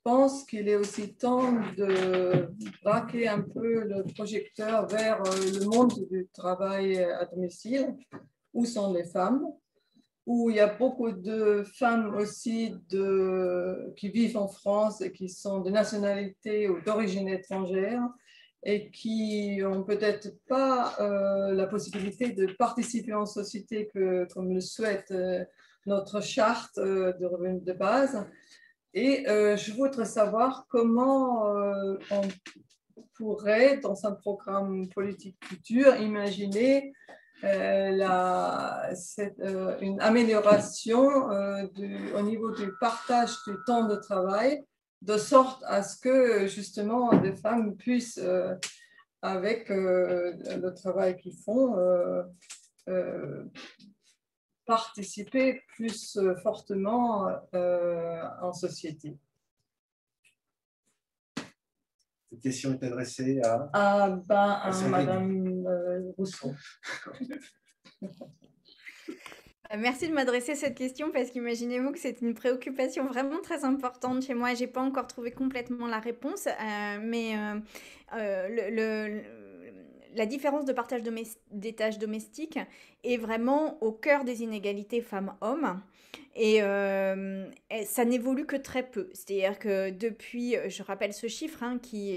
pense qu'il est aussi temps de braquer un peu le projecteur vers le monde du travail à domicile, où sont les femmes, où il y a beaucoup de femmes aussi qui vivent en France et qui sont de nationalité ou d'origine étrangère et qui n'ont peut-être pas la possibilité de participer en société comme le souhaite notre charte de revenus de base. Et je voudrais savoir comment on pourrait, dans un programme politique futur, imaginer une amélioration au niveau du partage du temps de travail, de sorte à ce que justement des femmes puissent, avec le travail qu'ils font, participer plus fortement en société. Cette question est adressée à Madame Rousseau. Merci de m'adresser cette question parce qu'imaginez-vous que c'est une préoccupation vraiment très importante chez moi. Je n'ai pas encore trouvé complètement la réponse, mais la différence de partage des tâches domestiques est vraiment au cœur des inégalités femmes-hommes. Et ça n'évolue que très peu. C'est-à-dire que depuis, je rappelle ce chiffre,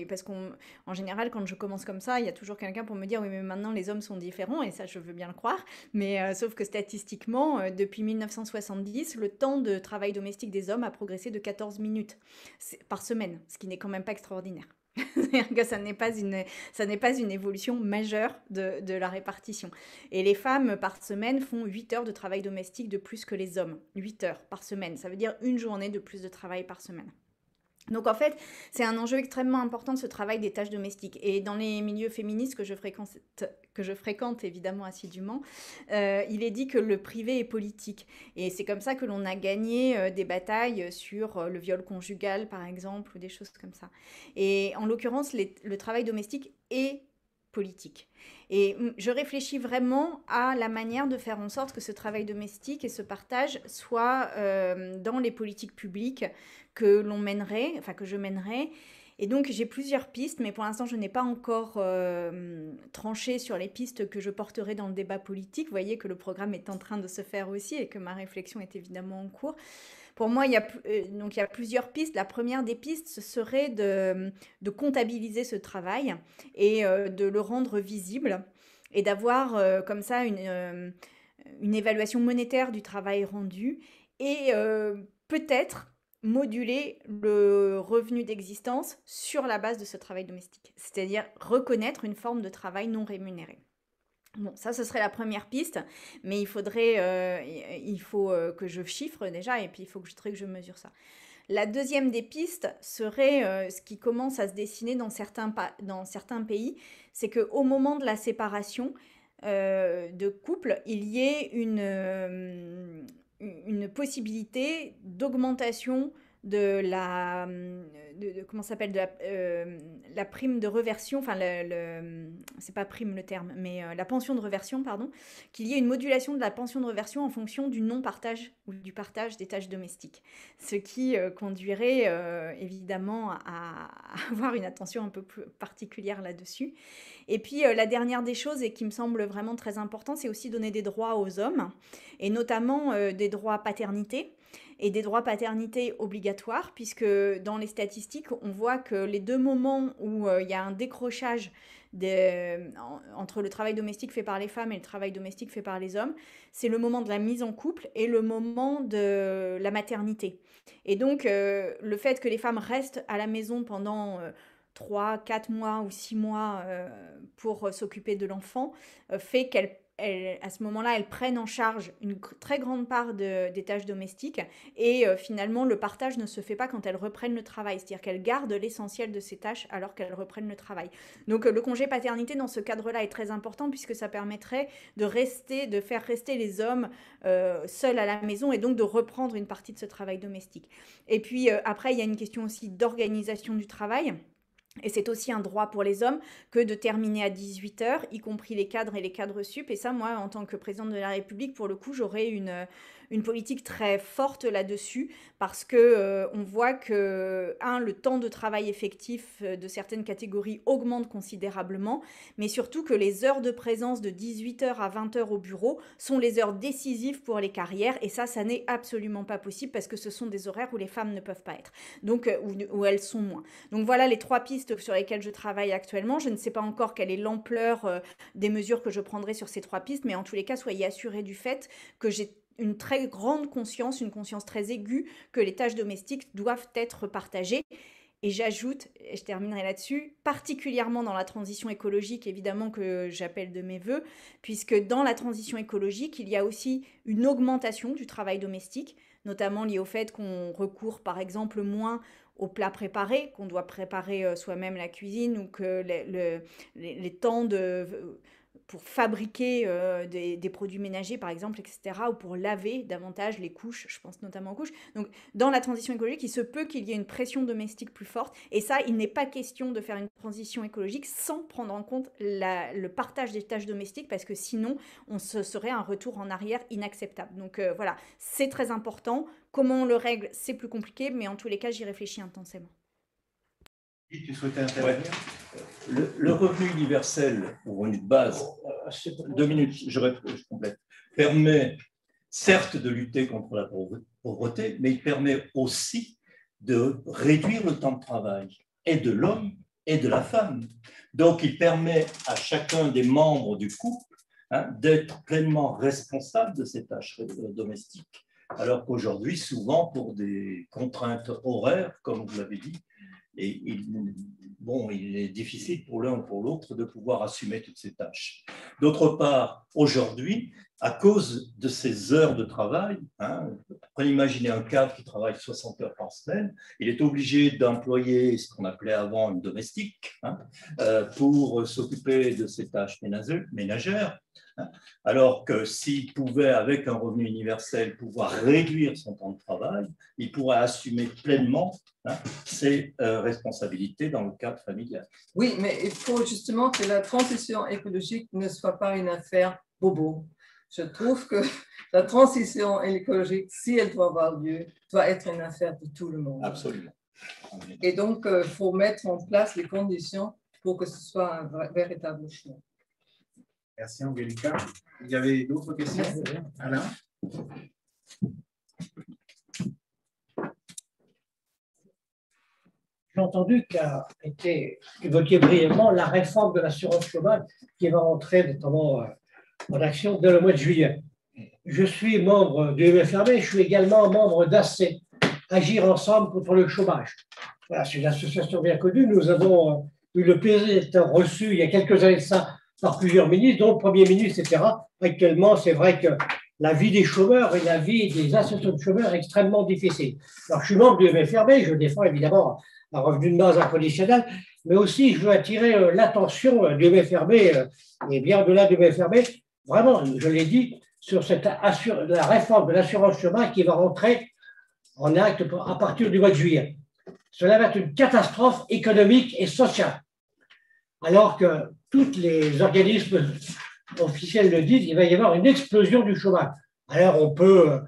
parce qu'en général, quand je commence comme ça, il y a toujours quelqu'un pour me dire « oui, mais maintenant, les hommes sont différents », et ça, je veux bien le croire. Mais sauf que statistiquement, depuis 1970, le temps de travail domestique des hommes a progressé de 14 minutes par semaine, ce qui n'est quand même pas extraordinaire. C'est-à-dire que ça n'est pas une évolution majeure de la répartition. Et les femmes, par semaine, font 8 heures de travail domestique de plus que les hommes. 8 heures par semaine. Ça veut dire une journée de plus de travail par semaine. Donc en fait, c'est un enjeu extrêmement important, ce travail des tâches domestiques. Et dans les milieux féministes que je fréquente évidemment assidûment, il est dit que le privé est politique. Et c'est comme ça que l'on a gagné des batailles sur le viol conjugal, par exemple, ou des choses comme ça. Et en l'occurrence, le travail domestique est politique. Et je réfléchis vraiment à la manière de faire en sorte que ce travail domestique et ce partage soient dans les politiques publiques que je mènerai. Et donc, j'ai plusieurs pistes, mais pour l'instant, je n'ai pas encore tranché sur les pistes que je porterai dans le débat politique. Vous voyez que le programme est en train de se faire aussi et que ma réflexion est évidemment en cours. Pour moi, il y a plusieurs pistes. La première des pistes, ce serait de comptabiliser ce travail et de le rendre visible et d'avoir comme ça une évaluation monétaire du travail rendu et peut-être moduler le revenu d'existence sur la base de ce travail domestique, c'est-à-dire reconnaître une forme de travail non rémunéré. Bon, ça, ce serait la première piste, mais il faut que je chiffre déjà, et puis il faut que je mesure ça. La deuxième des pistes serait ce qui commence à se dessiner dans certains pays, c'est qu'au moment de la séparation de couple, il y ait une possibilité d'augmentation de la prime de reversion, enfin c'est pas prime le terme, mais la pension de reversion, pardon, qu'il y ait une modulation de la pension de reversion en fonction du non-partage ou du partage des tâches domestiques, ce qui conduirait évidemment à avoir une attention un peu plus particulière là-dessus. Et puis la dernière des choses, et qui me semble vraiment très important, c'est aussi donner des droits aux hommes, et notamment des droits paternité, et des droits paternité obligatoires, puisque dans les statistiques, on voit que les deux moments où il y a un décrochage entre le travail domestique fait par les femmes et le travail domestique fait par les hommes, c'est le moment de la mise en couple et le moment de la maternité. Et donc, le fait que les femmes restent à la maison pendant 3, 4 mois ou 6 mois pour s'occuper de l'enfant fait qu'elles à ce moment-là, elles prennent en charge une très grande part des tâches domestiques et finalement, le partage ne se fait pas quand elles reprennent le travail, c'est-à-dire qu'elles gardent l'essentiel de ces tâches alors qu'elles reprennent le travail. Donc, le congé paternité, dans ce cadre-là, est très important puisque ça permettrait de faire rester les hommes seuls à la maison et donc de reprendre une partie de ce travail domestique. Et puis, après, il y a une question aussi d'organisation du travail. Et c'est aussi un droit pour les hommes que de terminer à 18 heures, y compris les cadres et les cadres sup. Et ça, moi, en tant que présidente de la République, pour le coup, j'aurais une politique très forte là-dessus parce que on voit que, le temps de travail effectif de certaines catégories augmente considérablement, mais surtout que les heures de présence de 18h à 20h au bureau sont les heures décisives pour les carrières. Et ça n'est absolument pas possible parce que ce sont des horaires où les femmes ne peuvent pas être, donc où elles sont moins. Donc voilà les 3 pistes sur lesquelles je travaille actuellement. Je ne sais pas encore quelle est l'ampleur des mesures que je prendrai sur ces 3 pistes, mais en tous les cas, soyez assurés du fait que j'ai une très grande conscience, une conscience très aiguë que les tâches domestiques doivent être partagées. Et j'ajoute, et je terminerai là-dessus, particulièrement dans la transition écologique, évidemment que j'appelle de mes voeux, puisque dans la transition écologique, il y a aussi une augmentation du travail domestique, notamment liée au fait qu'on recourt par exemple moins aux plats préparés, qu'on doit préparer soi-même la cuisine ou que les temps pour fabriquer des produits ménagers, par exemple, etc., ou pour laver davantage les couches, je pense notamment aux couches. Donc, dans la transition écologique, il se peut qu'il y ait une pression domestique plus forte. Et ça, il n'est pas question de faire une transition écologique sans prendre en compte le partage des tâches domestiques, parce que sinon, ce serait un retour en arrière inacceptable. Donc, voilà, c'est très important. Comment on le règle, c'est plus compliqué, mais en tous les cas, j'y réfléchis intensément. Tu souhaitais intervenir? Le revenu universel, ou revenu de base, 2 minutes, je complète, permet certes de lutter contre la pauvreté, mais il permet aussi de réduire le temps de travail, et de l'homme et de la femme. Donc, il permet à chacun des membres du couple d'être pleinement responsable de ces tâches domestiques. Alors qu'aujourd'hui, souvent, pour des contraintes horaires, comme vous l'avez dit, il est difficile pour l'un ou pour l'autre de pouvoir assumer toutes ces tâches. D'autre part, aujourd'hui, à cause de ces heures de travail, prenez imaginez un cadre qui travaille 60 heures par semaine, il est obligé d'employer ce qu'on appelait avant une domestique pour s'occuper de ces tâches ménagères. Alors que s'il pouvait, avec un revenu universel, pouvoir réduire son temps de travail, il pourrait assumer pleinement ses responsabilités dans le cadre familial. Oui, mais il faut justement que la transition écologique ne soit pas une affaire bobo. Je trouve que la transition écologique, si elle doit avoir lieu, doit être une affaire de tout le monde. Absolument. Et donc, il faut mettre en place les conditions pour que ce soit un véritable choix. Merci, Angélica. Il y avait d'autres questions? Alain? J'ai entendu qu'a été évoquée brièvement la réforme de l'assurance chômage qui va entrer notamment en action dès le mois de juillet. Je suis membre du MFRB, je suis également membre d'ACE, Agir ensemble contre le chômage. Voilà, c'est une association bien connue. Nous avons eu le plaisir d'être reçus il y a quelques années de ça par plusieurs ministres, dont le Premier ministre, etc. Actuellement, c'est vrai que la vie des chômeurs et la vie des associations de chômeurs est extrêmement difficile. Alors, je suis membre du MFRB, je défends évidemment un revenu de base inconditionnel, mais aussi je veux attirer l'attention du MFRB et bien au-delà du MFRB, vraiment, je l'ai dit, sur la réforme de l'assurance chômage qui va rentrer en acte à partir du mois de juillet. Cela va être une catastrophe économique et sociale. Alors que tous les organismes officiels le disent, il va y avoir une explosion du chômage. Alors on peut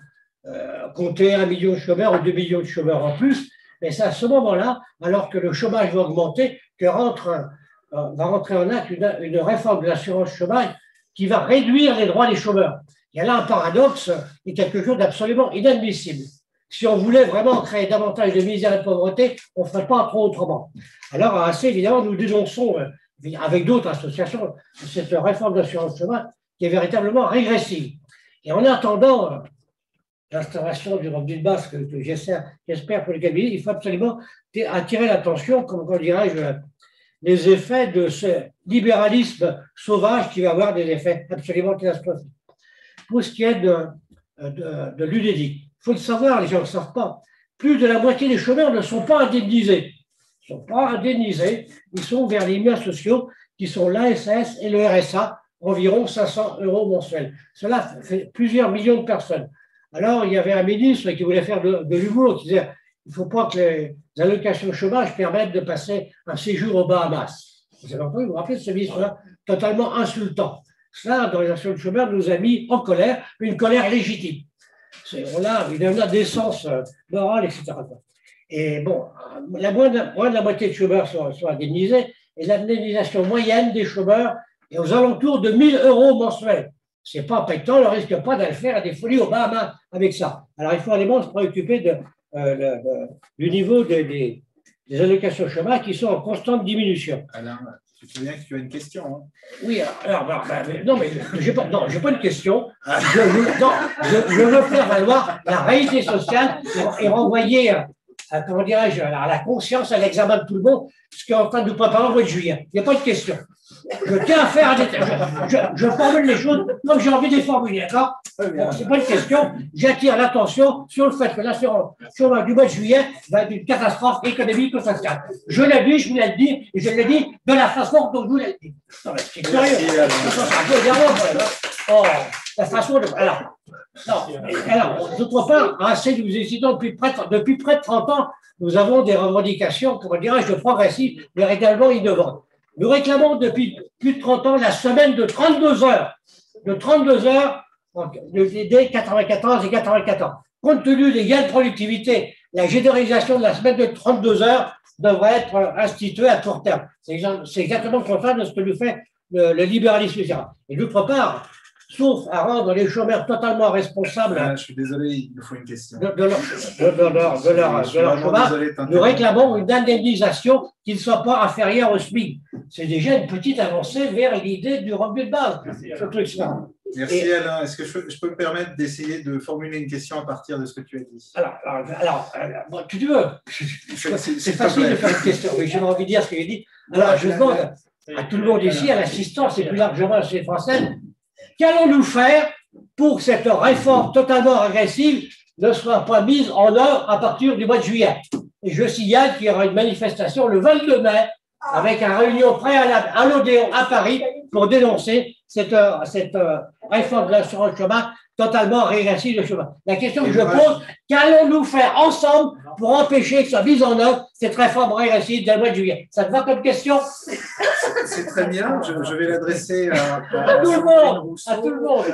compter 1 million de chômeurs ou 2 millions de chômeurs en plus, mais c'est à ce moment-là, alors que le chômage va augmenter, que va rentrer en acte une réforme de l'assurance chômage qui va réduire les droits des chômeurs. Il y a là un paradoxe et quelque chose d'absolument inadmissible. Si on voulait vraiment créer davantage de misère et de pauvreté, on ne ferait pas trop autrement. Alors, assez évidemment, nous dénonçons, avec d'autres associations, cette réforme de l'assurance chômage qui est véritablement régressive. Et en attendant l'instauration du revenu de base que j'espère pour le cabinet, il faut absolument attirer l'attention, comme dirais-je, les effets de ce libéralisme sauvage qui va avoir des effets absolument catastrophiques. Pour ce qui est de l'UNEDIC, il faut le savoir, les gens ne le savent pas, plus de la moitié des chômeurs ne sont pas indemnisés. Ils ne sont pas indemnisés, ils sont vers les minima sociaux qui sont l'ASS et le RSA, environ 500 € mensuels. Cela fait plusieurs millions de personnes. Alors, il y avait un ministre qui voulait faire de l'humour, qui disait il ne faut pas que les allocations de chômage permettent de passer un séjour aux Bahamas. Vous avez entendu, vous vous rappelez de ce ministre-là, totalement insultant. Cela, dans les actions de chômage, nous a mis en colère, une colère légitime. On a une indécence morale, etc. Et bon, moins de la moitié des chômeurs sont indemnisés, et l'indemnisation moyenne des chômeurs est aux alentours de 1 000 € mensuels. Ce n'est pas impactant, on ne risque pas d'aller faire des folies aux Bahamas avec ça. Alors, il faut vraiment se préoccuper du niveau des allocations chômage qui sont en constante diminution. Alain, tu te souviens que tu as une question, hein? Oui, alors, non, mais j'ai pas une question. Je veux faire valoir la réalité sociale et renvoyer, comment dirais-je, à la conscience, à l'examen de tout le monde, ce qui est en train de nous préparer au mois de juillet. Il n'y a pas de question. Je tiens à faire un détail. Je formule les choses comme j'ai envie de les formuler, d'accord? Bon, ce n'est pas une question. J'attire l'attention sur le fait que l'assurance chômage du mois de juillet va être une catastrophe économique ou sociale. Je l'ai dit, je vous l'ai dit, et je l'ai dit de la façon dont je vous l'ai dit. C'est curieux. C'est un peu énervant, quand même. Oh, la façon de. Alors, d'autre part, assez nous hésitons depuis près de 30 ans, nous avons des revendications, comment dirais-je, de progressives, mais également innovantes. Nous réclamons depuis plus de 30 ans la semaine de 32 heures. De 32 heures dès 94 et 94. Compte tenu des gains de productivité, la généralisation de la semaine de 32 heures devrait être instituée à court terme. C'est exactement le contraire de ce que nous fait le libéralisme. Et d'autre part, sauf à rendre les chômeurs totalement responsables. Je suis désolé, il me faut une question. De leur chômage, nous réclamons une indemnisation qui ne soit pas inférieure au SMIC. C'est déjà une petite avancée vers l'idée du revenu de base. Merci Alain. Est-ce que je peux me permettre d'essayer de formuler une question à partir de ce que tu as dit? Alors tu veux. C'est facile de faire une question, mais j'ai envie de dire ce que j'ai dit. Alors, je demande à tout le monde ici, à l'assistance et plus largement à la société française, qu'allons-nous faire pour que cette réforme totalement régressive ne soit pas mise en œuvre à partir du mois de juillet? Et je signale qu'il y aura une manifestation le 22 mai avec une réunion préalable à l'Odéon à Paris pour dénoncer cette réforme de l'assurance chômage totalement régressive de chômage. La question que je pose, qu'allons-nous faire ensemble pour empêcher que soit mise en œuvre cette réforme régressive du mois de juillet? Ça te va comme question? C'est très bien, je vais l'adresser à tout le monde, Rousseau, à tout le monde.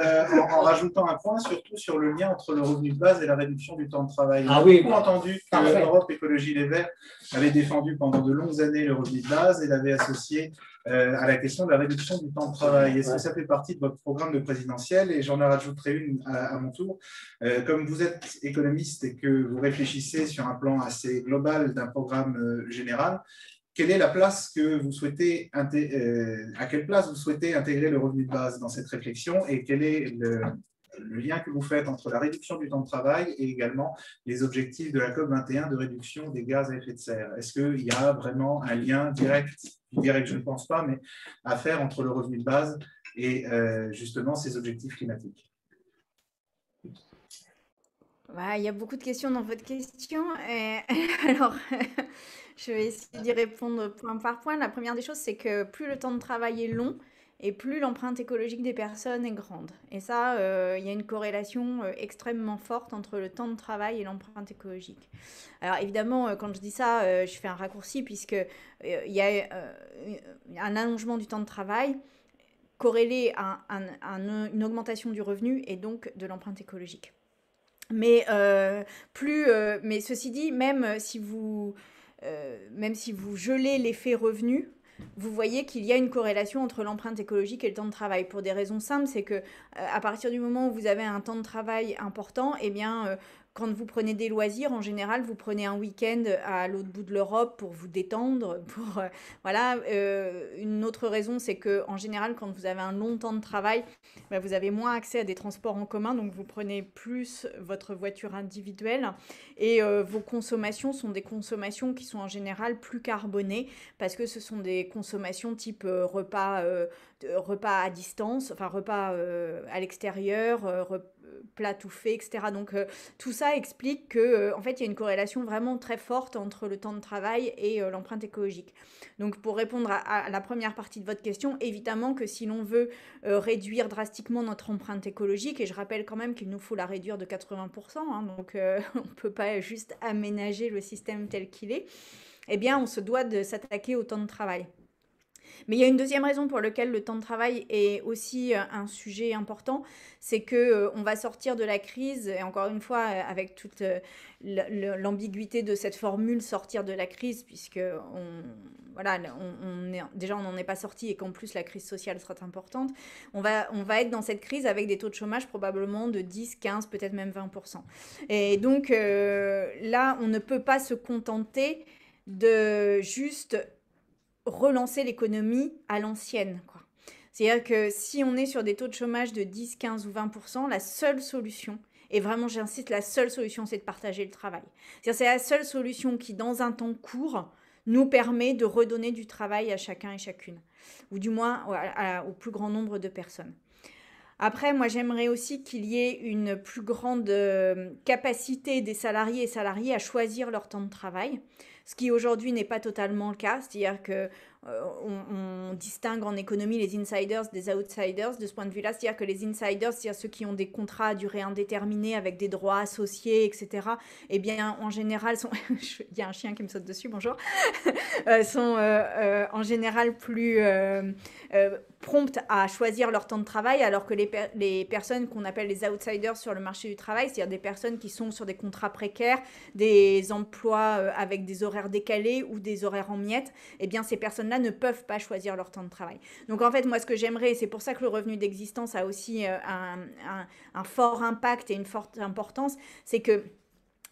En rajoutant un point, surtout sur le lien entre le revenu de base et la réduction du temps de travail. Ah oui, beaucoup entendu que l'Europe Écologie Les Verts avait défendu pendant de longues années le revenu de base et l'avait associé à la question de la réduction du temps de travail. Est-ce que ça fait partie de votre programme de présidentiel? Et j'en rajouterai une à mon tour. Comme vous êtes économiste et que vous réfléchissez sur un plan assez global d'un programme général, quelle est la place que vous souhaitez à quelle place vous souhaitez intégrer le revenu de base dans cette réflexion, et quel est le lien que vous faites entre la réduction du temps de travail et également les objectifs de la COP21 de réduction des gaz à effet de serre? Est-ce qu'il y a vraiment un lien direct, je dirais que je ne pense pas, mais à faire entre le revenu de base et justement ces objectifs climatiques? Il y a beaucoup de questions dans votre question. Alors, je vais essayer d'y répondre point par point. La première des choses, c'est que plus le temps de travail est long et plus l'empreinte écologique des personnes est grande. Et ça, il y a une corrélation extrêmement forte entre le temps de travail et l'empreinte écologique. Alors évidemment, quand je dis ça, je fais un raccourci puisque il y a un allongement du temps de travail corrélé à une augmentation du revenu et donc de l'empreinte écologique. Mais ceci dit, même si vous gelez l'effet revenu, vous voyez qu'il y a une corrélation entre l'empreinte écologique et le temps de travail. Pour des raisons simples, c'est que à partir du moment où vous avez un temps de travail important, eh bien, quand vous prenez des loisirs, en général, vous prenez un week-end à l'autre bout de l'Europe pour vous détendre. Voilà. Une autre raison, c'est que en général, quand vous avez un long temps de travail, bah, vous avez moins accès à des transports en commun, donc vous prenez plus votre voiture individuelle. Et vos consommations sont des consommations qui sont en général plus carbonées parce que ce sont des consommations type repas à distance, enfin repas à l'extérieur, plat tout fait, etc. Donc tout ça explique que en fait il y a une corrélation vraiment très forte entre le temps de travail et l'empreinte écologique. Donc pour répondre à la première partie de votre question, évidemment que si l'on veut réduire drastiquement notre empreinte écologique, et je rappelle quand même qu'il nous faut la réduire de 80%, hein, donc on ne peut pas juste aménager le système tel qu'il est, eh bien on se doit de s'attaquer au temps de travail. Mais il y a une deuxième raison pour laquelle le temps de travail est aussi un sujet important, c'est qu'on va sortir de la crise, et encore une fois, avec toute l'ambiguïté de cette formule, sortir de la crise, puisque déjà on n'en est pas sorti et qu'en plus la crise sociale sera importante, on va être dans cette crise avec des taux de chômage probablement de 10, 15, peut-être même 20%. Et donc là, on ne peut pas se contenter de juste relancer l'économie à l'ancienne, quoi. C'est-à-dire que si on est sur des taux de chômage de 10, 15 ou 20%, la seule solution, et vraiment j'insiste, la seule solution, c'est de partager le travail. C'est-à-dire c'est la seule solution qui, dans un temps court, nous permet de redonner du travail à chacun et chacune, ou du moins au plus grand nombre de personnes. Après, moi, j'aimerais aussi qu'il y ait une plus grande capacité des salariés et salariées à choisir leur temps de travail, ce qui aujourd'hui n'est pas totalement le cas. C'est-à-dire qu'on distingue en économie les insiders des outsiders de ce point de vue-là. C'est-à-dire que les insiders, c'est-à-dire ceux qui ont des contrats à durée indéterminée avec des droits associés, etc., eh bien, en général, il y a un chien qui me saute dessus, bonjour, sont en général plus promptes à choisir leur temps de travail, alors que les personnes qu'on appelle les outsiders sur le marché du travail, c'est-à-dire des personnes qui sont sur des contrats précaires, des emplois avec des horaires décalés ou des horaires en miettes, eh bien ces personnes-là ne peuvent pas choisir leur temps de travail. Donc en fait, moi ce que j'aimerais, et c'est pour ça que le revenu d'existence a aussi un fort impact et une forte importance, c'est que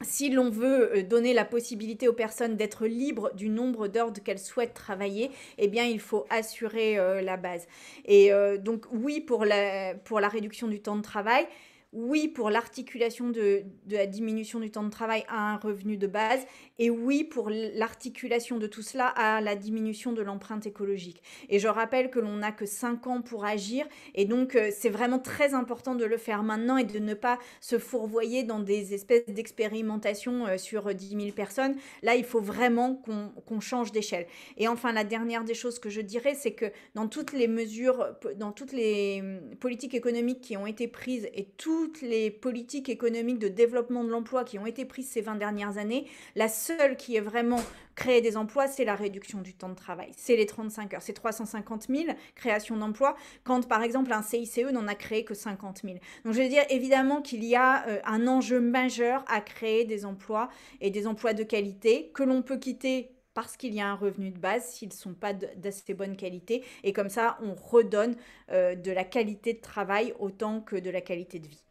si l'on veut donner la possibilité aux personnes d'être libres du nombre d'heures qu'elles souhaitent travailler, eh bien, il faut assurer la base. Et donc, oui, pour la réduction du temps de travail, oui, pour l'articulation de la diminution du temps de travail à un revenu de base, et oui, pour l'articulation de tout cela à la diminution de l'empreinte écologique. Et je rappelle que l'on n'a que 5 ans pour agir, et donc c'est vraiment très important de le faire maintenant et de ne pas se fourvoyer dans des espèces d'expérimentations sur 10 000 personnes. Là, il faut vraiment qu'on change d'échelle. Et enfin, la dernière des choses que je dirais, c'est que dans toutes les mesures, dans toutes les politiques économiques qui ont été prises et toutes les politiques économiques de développement de l'emploi qui ont été prises ces 20 dernières années, la seule qui est vraiment créé des emplois, c'est la réduction du temps de travail. C'est les 35 heures. C'est 350 000 créations d'emplois, quand par exemple un CICE n'en a créé que 50 000. Donc je veux dire évidemment qu'il y a un enjeu majeur à créer des emplois et des emplois de qualité que l'on peut quitter parce qu'il y a un revenu de base s'ils ne sont pas d'assez bonne qualité. Et comme ça, on redonne de la qualité de travail autant que de la qualité de vie.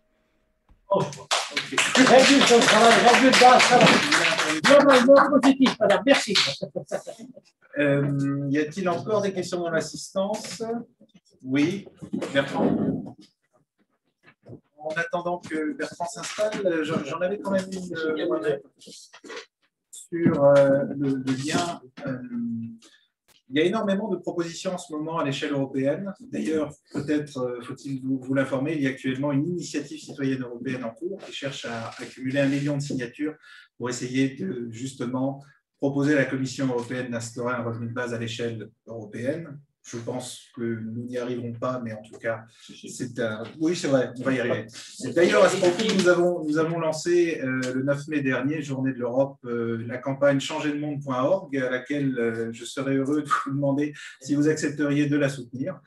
Revenu sur le travail, revenu de base, ça va. Globalement positif, madame, merci. Y a-t-il encore des questions dans l'assistance? Oui, Bertrand. En attendant que Bertrand s'installe, j'en avais quand même une sur le lien. Il y a énormément de propositions en ce moment à l'échelle européenne. D'ailleurs, peut-être faut-il vous l'informer, il y a actuellement une initiative citoyenne européenne en cours qui cherche à accumuler 1 million de signatures pour essayer de justement proposer à la Commission européenne d'instaurer un revenu de base à l'échelle européenne. Je pense que nous n'y arriverons pas, mais en tout cas, c'est un... Oui, c'est vrai, on va y arriver. D'ailleurs, à ce propos, nous avons lancé le 9 mai dernier, Journée de l'Europe, la campagne changerlemonde.org, à laquelle je serais heureux de vous demander si vous accepteriez de la soutenir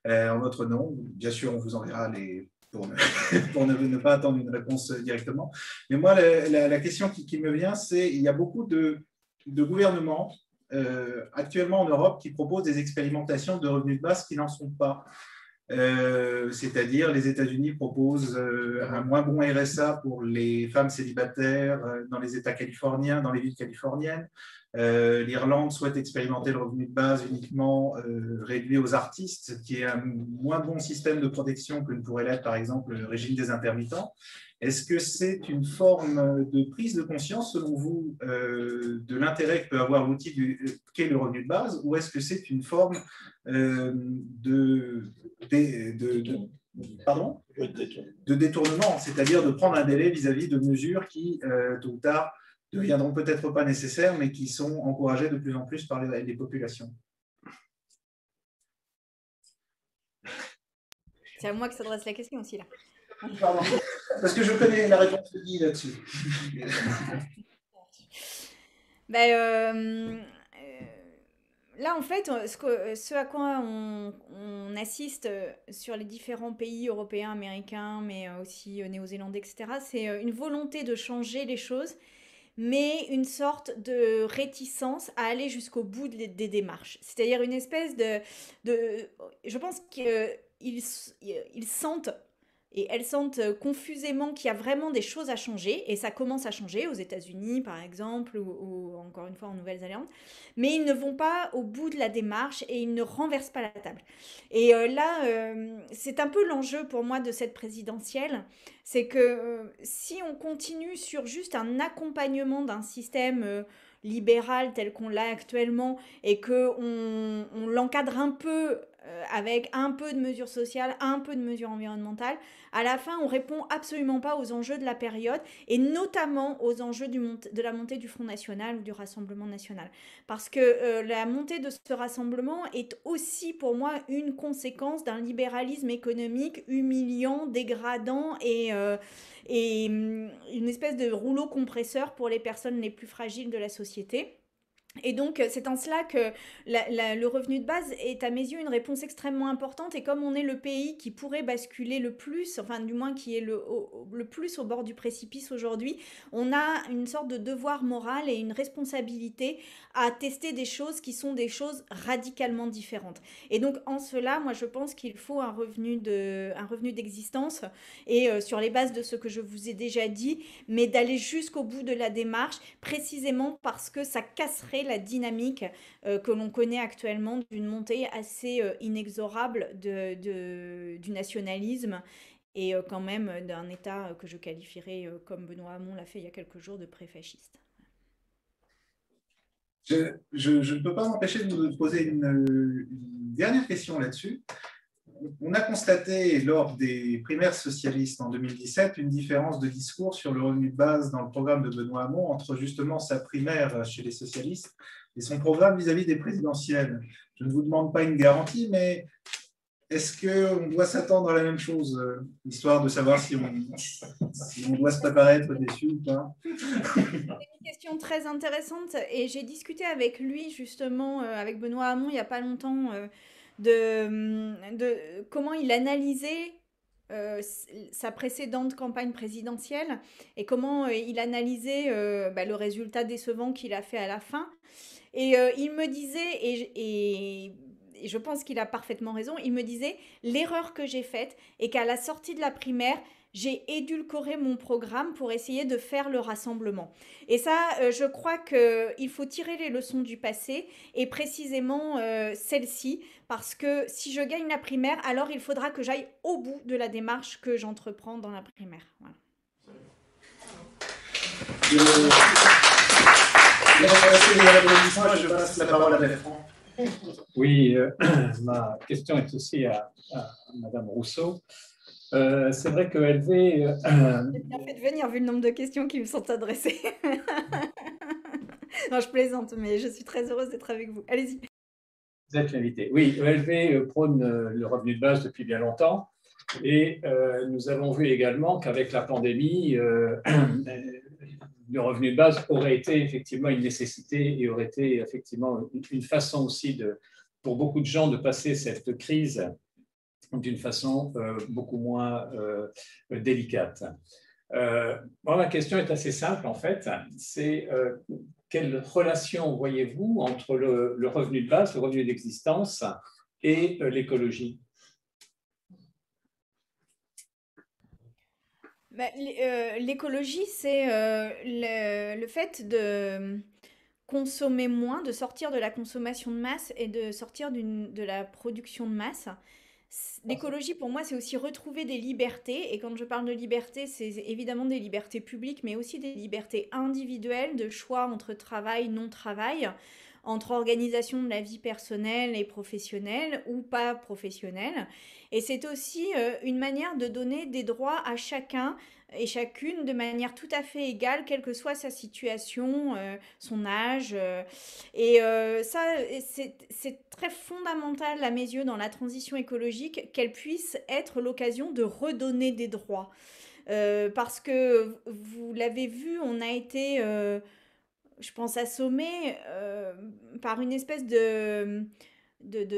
en votre nom. Bien sûr, on vous enverra les... pour ne pas attendre une réponse directement. Mais moi, la question qui me vient, c'est il y a beaucoup de gouvernements actuellement en Europe qui proposent des expérimentations de revenus de base qui n'en sont pas. c'est-à-dire les États-Unis proposent un moins bon RSA pour les femmes célibataires dans les États californiens, dans les villes californiennes. L'Irlande souhaite expérimenter le revenu de base uniquement réduit aux artistes, ce qui est un moins bon système de protection que ne pourrait l'être, par exemple, le régime des intermittents. Est-ce que c'est une forme de prise de conscience, selon vous, de l'intérêt que peut avoir l'outil qu'est le revenu de base, ou est-ce que c'est une forme de détournement, c'est-à-dire de prendre un délai vis-à-vis de mesures qui, tôt ou tard, ne deviendront peut-être pas nécessaires, mais qui sont encouragées de plus en plus par les populations? C'est à moi que s'adresse la question aussi, là. Pardon, parce que je connais la réponse de Guy là-dessus. Là, en fait, ce à quoi on assiste sur les différents pays européens, américains, mais aussi néo-zélandais, etc., c'est une volonté de changer les choses, mais une sorte de réticence à aller jusqu'au bout des démarches. C'est-à-dire une espèce je pense qu'ils sentent et elles sentent confusément qu'il y a vraiment des choses à changer, et ça commence à changer aux États-Unis, par exemple, ou encore une fois en Nouvelle-Zélande, mais ils ne vont pas au bout de la démarche et ils ne renversent pas la table. Et là, c'est un peu l'enjeu pour moi de cette présidentielle, c'est que si on continue sur juste un accompagnement d'un système libéral tel qu'on l'a actuellement et qu'on l'encadre un peu avec un peu de mesures sociales, un peu de mesures environnementales, à la fin, on répond absolument pas aux enjeux de la période et notamment aux enjeux de la montée du Front National ou du Rassemblement National. Parce que la montée de ce rassemblement est aussi pour moi une conséquence d'un libéralisme économique humiliant, dégradant et une espèce de rouleau compresseur pour les personnes les plus fragiles de la société. Et donc, c'est en cela que le revenu de base est à mes yeux une réponse extrêmement importante. Et comme on est le pays qui pourrait basculer le plus, enfin du moins qui est le plus au bord du précipice aujourd'hui, on a une sorte de devoir moral et une responsabilité à tester des choses qui sont des choses radicalement différentes. Et donc, en cela, moi, je pense qu'il faut un revenu d'existence et sur les bases de ce que je vous ai déjà dit, mais d'aller jusqu'au bout de la démarche, précisément parce que ça casserait la dynamique que l'on connaît actuellement d'une montée assez inexorable du nationalisme et quand même d'un État que je qualifierais, comme Benoît Hamon l'a fait il y a quelques jours, de pré-fasciste. Je ne peux pas m'empêcher de vous poser une dernière question là-dessus. On a constaté lors des primaires socialistes en 2017 une différence de discours sur le revenu de base dans le programme de Benoît Hamon entre justement sa primaire chez les socialistes et son programme vis-à-vis des présidentielles. Je ne vous demande pas une garantie, mais est-ce qu'on doit s'attendre à la même chose, histoire de savoir si on doit se préparer à être déçu ou pas? C'est une question très intéressante et j'ai discuté avec lui justement, avec Benoît Hamon il n'y a pas longtemps, de comment il analysait sa précédente campagne présidentielle et comment il analysait le résultat décevant qu'il a fait à la fin. Et il me disait, et je pense qu'il a parfaitement raison, il me disait, l'erreur que j'ai faite est qu'à la sortie de la primaire, j'ai édulcoré mon programme pour essayer de faire le rassemblement. Et ça, je crois qu'il faut tirer les leçons du passé et précisément celle-ci, parce que si je gagne la primaire, alors il faudra que j'aille au bout de la démarche que j'entreprends dans la primaire. Voilà. Je passe la parole à Bertrand. Oui, ma question est aussi à Madame Rousseau. C'est vrai que LV... J'ai bien fait de venir vu le nombre de questions qui me sont adressées. Non, je plaisante, mais je suis très heureuse d'être avec vous. Allez-y. Vous êtes l'invité. Oui, LV prône le revenu de base depuis bien longtemps. Et nous avons vu également qu'avec la pandémie, le revenu de base aurait été effectivement une nécessité et aurait été effectivement une façon aussi pour beaucoup de gens de passer cette crise d'une façon beaucoup moins délicate. Moi, ma question est assez simple en fait, c'est quelle relation voyez-vous entre le revenu de base, le revenu d'existence et l'écologie? L'écologie, c'est le fait de consommer moins, de sortir de la consommation de masse et de sortir de la production de masse. L'écologie, pour moi, c'est aussi retrouver des libertés. Et quand je parle de liberté, c'est évidemment des libertés publiques, mais aussi des libertés individuelles, de choix entre travail, non-travail, entre organisation de la vie personnelle et professionnelle ou pas professionnelle. Et c'est aussi une manière de donner des droits à chacun et chacune de manière tout à fait égale, quelle que soit sa situation, son âge. Ça, c'est très fondamental à mes yeux dans la transition écologique qu'elle puisse être l'occasion de redonner des droits. Parce que vous l'avez vu, on a été, je pense, assommé par une espèce de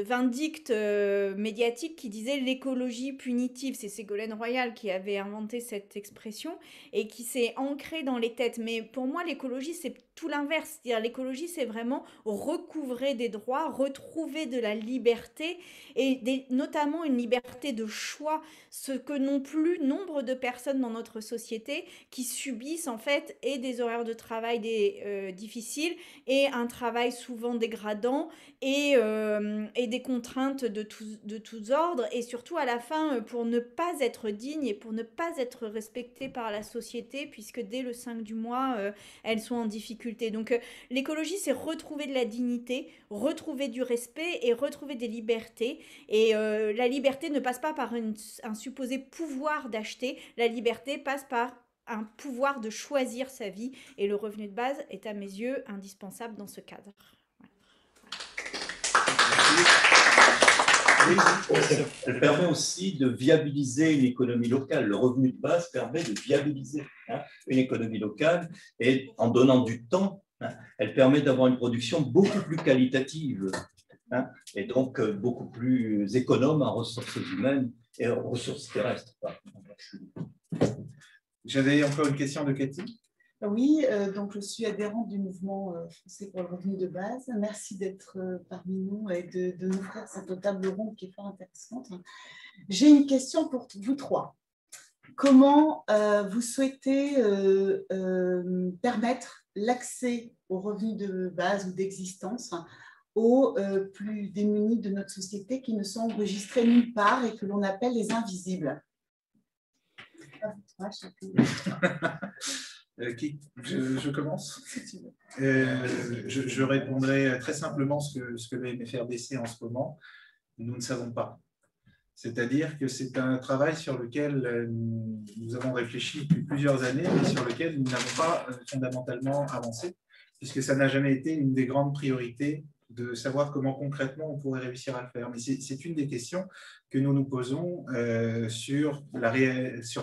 vindicte médiatique qui disait l'écologie punitive. C'est Ségolène Royal qui avait inventé cette expression et qui s'est ancrée dans les têtes. Mais pour moi, l'écologie, c'est tout l'inverse. C'est-à-dire l'écologie, c'est vraiment recouvrer des droits, retrouver de la liberté et notamment une liberté de choix, ce que n'ont plus nombre de personnes dans notre société qui subissent en fait et des horaires de travail difficiles et un travail souvent dégradant et des contraintes de tous ordres, et surtout à la fin pour ne pas être digne et pour ne pas être respectée par la société, puisque dès le 5 du mois, elles sont en difficulté. Donc l'écologie, c'est retrouver de la dignité, retrouver du respect et retrouver des libertés. Et la liberté ne passe pas par un supposé pouvoir d'acheter, la liberté passe par un pouvoir de choisir sa vie, et le revenu de base est à mes yeux indispensable dans ce cadre. Oui, elle permet aussi de viabiliser une économie locale. Le revenu de base permet de viabiliser une économie locale, et en donnant du temps, elle permet d'avoir une production beaucoup plus qualitative et donc beaucoup plus économe en ressources humaines et en ressources terrestres. J'avais encore une question de Cathy. Oui, donc je suis adhérente du mouvement français pour le revenu de base. Merci d'être parmi nous et de nous faire cette table ronde qui est fort intéressante. J'ai une question pour vous trois. Comment vous souhaitez permettre l'accès aux revenus de base ou d'existence aux plus démunis de notre société qui ne sont enregistrés nulle part et que l'on appelle les invisibles? Je commence. Je répondrai très simplement ce que le MFRDC en ce moment, nous ne savons pas. C'est-à-dire que c'est un travail sur lequel nous avons réfléchi depuis plusieurs années, mais sur lequel nous n'avons pas fondamentalement avancé, puisque ça n'a jamais été une des grandes priorités de savoir comment concrètement on pourrait réussir à le faire. Mais c'est une des questions que nous nous posons sur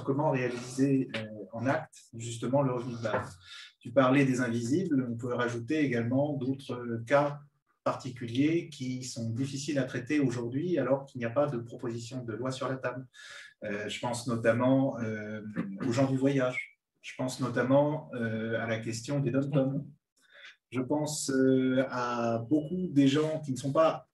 comment réaliser en acte justement le revenu de base. Tu parlais des invisibles, on peut rajouter également d'autres cas particuliers qui sont difficiles à traiter aujourd'hui alors qu'il n'y a pas de proposition de loi sur la table. Je pense notamment aux gens du voyage, je pense notamment à la question des dom-toms. Je pense à beaucoup des gens qui ne sont pas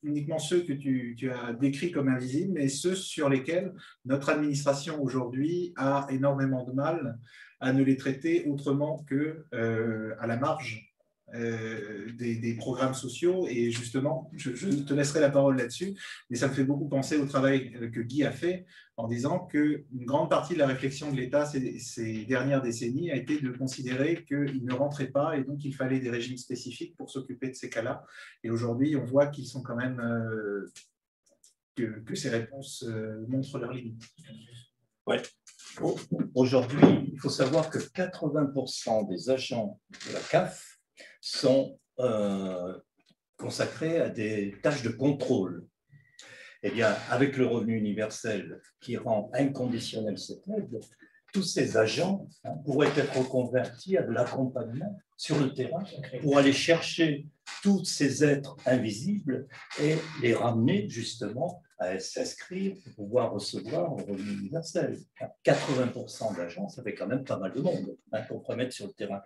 uniquement ceux que tu as décrits comme invisibles, mais ceux sur lesquels notre administration aujourd'hui a énormément de mal à ne les traiter autrement qu'à la marge des programmes sociaux. Et justement, je te laisserai la parole là-dessus, mais ça me fait beaucoup penser au travail que Guy a fait en disant qu'une grande partie de la réflexion de l'État ces dernières décennies a été de considérer qu'il ne rentrait pas et donc il fallait des régimes spécifiques pour s'occuper de ces cas-là. Et aujourd'hui, on voit qu'ils sont quand même que ces réponses montrent leurs limites. Ouais. Aujourd'hui, il faut savoir que 80% des agents de la CAF sont consacrés à des tâches de contrôle. Eh bien, avec le revenu universel qui rend inconditionnel cette aide, tous ces agents pourraient être reconvertis à de l'accompagnement sur le terrain pour aller chercher tous ces êtres invisibles et les ramener justement à s'inscrire pour pouvoir recevoir le revenu universel. 80% d'agents, ça fait quand même pas mal de monde qu'on pourrait mettre sur le terrain.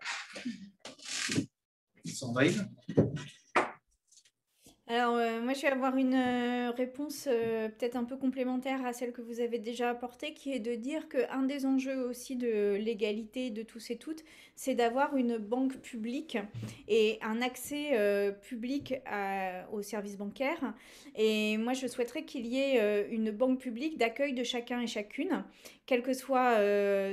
Sandrine ? Alors, moi, je vais avoir une réponse peut-être un peu complémentaire à celle que vous avez déjà apportée, qui est de dire qu'un des enjeux aussi de l'égalité de tous et toutes, c'est d'avoir une banque publique et un accès public aux services bancaires. Et moi, je souhaiterais qu'il y ait une banque publique d'accueil de chacun et chacune, quelles que soient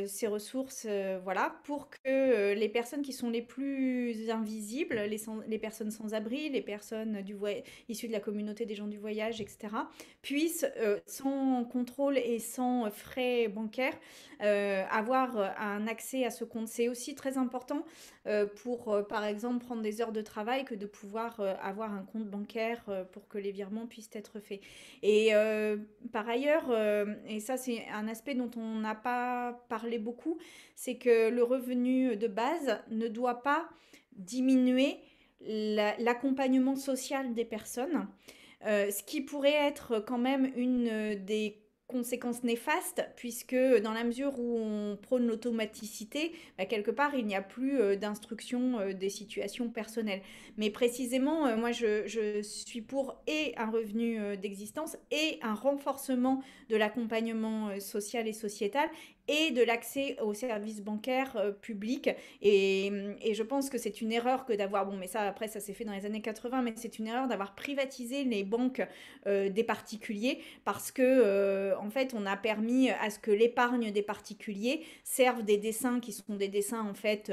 ses ressources, voilà, pour que les personnes qui sont les plus invisibles, les personnes sans abri, les personnes issus de la communauté des gens du voyage, etc., puissent, sans contrôle et sans frais bancaires, avoir un accès à ce compte. C'est aussi très important pour, par exemple, prendre des heures de travail que de pouvoir avoir un compte bancaire pour que les virements puissent être faits. Et par ailleurs, et ça c'est un aspect dont on n'a pas parlé beaucoup, c'est que le revenu de base ne doit pas diminuer l'accompagnement social des personnes, ce qui pourrait être quand même une des conséquences néfastes, puisque dans la mesure où on prône l'automaticité, bah, quelque part, il n'y a plus d'instruction des situations personnelles. Mais précisément, moi, je suis pour et un revenu d'existence et un renforcement de l'accompagnement social et sociétal et de l'accès aux services bancaires publics. Et je pense que c'est une erreur que d'avoir, bon, mais ça, après, ça s'est fait dans les années 80, mais c'est une erreur d'avoir privatisé les banques des particuliers parce que, en fait, on a permis à ce que l'épargne des particuliers serve des dessins qui sont des dessins, en fait,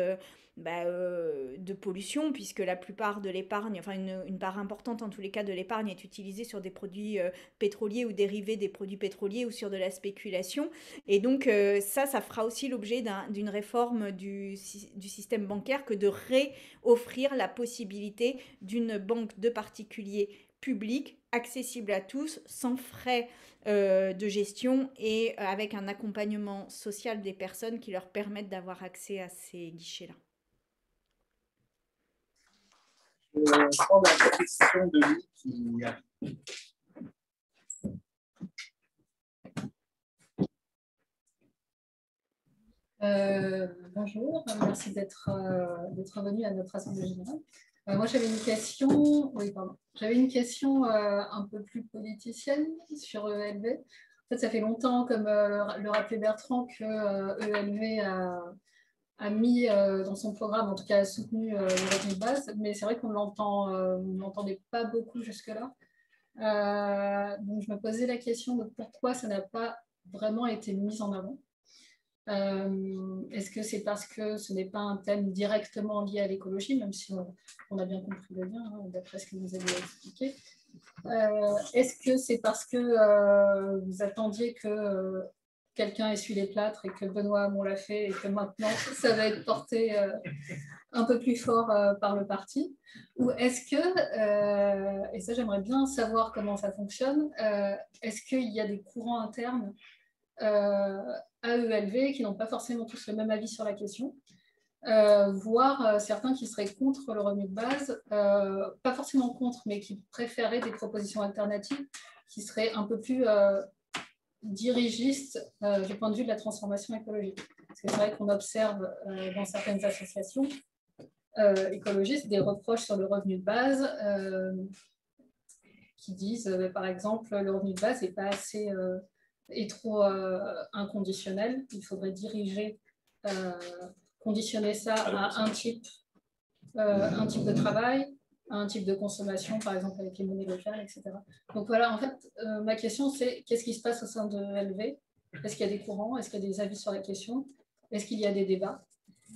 de pollution, puisque la plupart de l'épargne, enfin une part importante en tous les cas de l'épargne est utilisée sur des produits pétroliers ou dérivés des produits pétroliers ou sur de la spéculation. Et donc ça fera aussi l'objet d'une réforme du système bancaire que de réoffrir la possibilité d'une banque de particuliers publique, accessible à tous, sans frais de gestion et avec un accompagnement social des personnes qui leur permettent d'avoir accès à ces guichets-là. Je prends la question de Louis qui a... Bonjour, merci d'être venu à notre assemblée générale. Moi, j'avais une question, j'avais une question un peu plus politicienne sur ELV. En fait, ça fait longtemps, comme le rappelait Bertrand, que ELV a mis dans son programme, en tout cas a soutenu le revenu de base, mais c'est vrai qu'on ne l'entendait pas beaucoup jusque-là. Donc, je me posais la question de pourquoi ça n'a pas vraiment été mis en avant. Est-ce que c'est parce que ce n'est pas un thème directement lié à l'écologie, même si on a bien compris le lien, hein, d'après ce que vous avez expliqué. Est-ce que c'est parce que vous attendiez que quelqu'un essuie les plâtres et que Benoît Hamon l'a fait et que maintenant ça va être porté un peu plus fort par le parti? Ou est-ce que, et ça j'aimerais bien savoir comment ça fonctionne, est-ce qu'il y a des courants internes à ELV qui n'ont pas forcément tous le même avis sur la question, voire certains qui seraient contre le revenu de base, pas forcément contre, mais qui préféraient des propositions alternatives qui seraient un peu plus dirigistes du point de vue de la transformation écologique. Parce que c'est vrai qu'on observe dans certaines associations écologistes des reproches sur le revenu de base qui disent, par exemple, le revenu de base n'est pas assez... est trop inconditionnel. Il faudrait conditionner ça à un type de travail, à un type de consommation, par exemple avec les monnaies locales, etc. Donc voilà, en fait, ma question c'est qu'est-ce qui se passe au sein de LV? Est-ce qu'il y a des courants? Est-ce qu'il y a des avis sur la question? Est-ce qu'il y a des débats?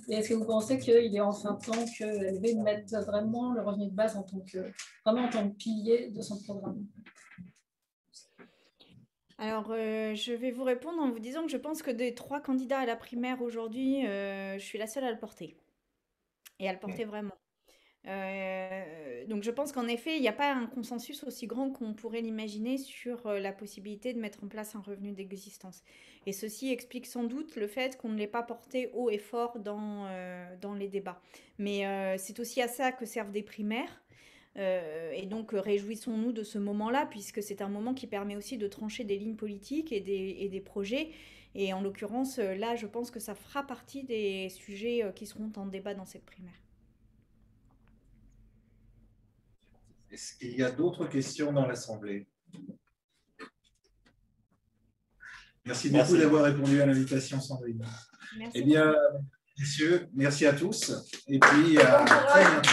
Et est-ce que vous pensez qu'il est enfin temps que LV mette vraiment le revenu de base en tant que pilier de son programme? Alors, je vais vous répondre en vous disant que je pense que des 3 candidats à la primaire aujourd'hui, je suis la seule à le porter et à le porter vraiment. Donc je pense qu'en effet, il n'y a pas un consensus aussi grand qu'on pourrait l'imaginer sur, la possibilité de mettre en place un revenu d'existence. Et ceci explique sans doute le fait qu'on ne l'ait pas porté haut et fort dans les débats. Mais, c'est aussi à ça que servent des primaires. Et donc, réjouissons-nous de ce moment-là, puisque c'est un moment qui permet aussi de trancher des lignes politiques et des projets. Et en l'occurrence, là, je pense que ça fera partie des sujets qui seront en débat dans cette primaire. Est-ce qu'il y a d'autres questions dans l'Assemblée? Merci beaucoup d'avoir répondu à l'invitation, Sandrine. Merci Eh bien, messieurs, merci à tous. Et puis, à très bientôt.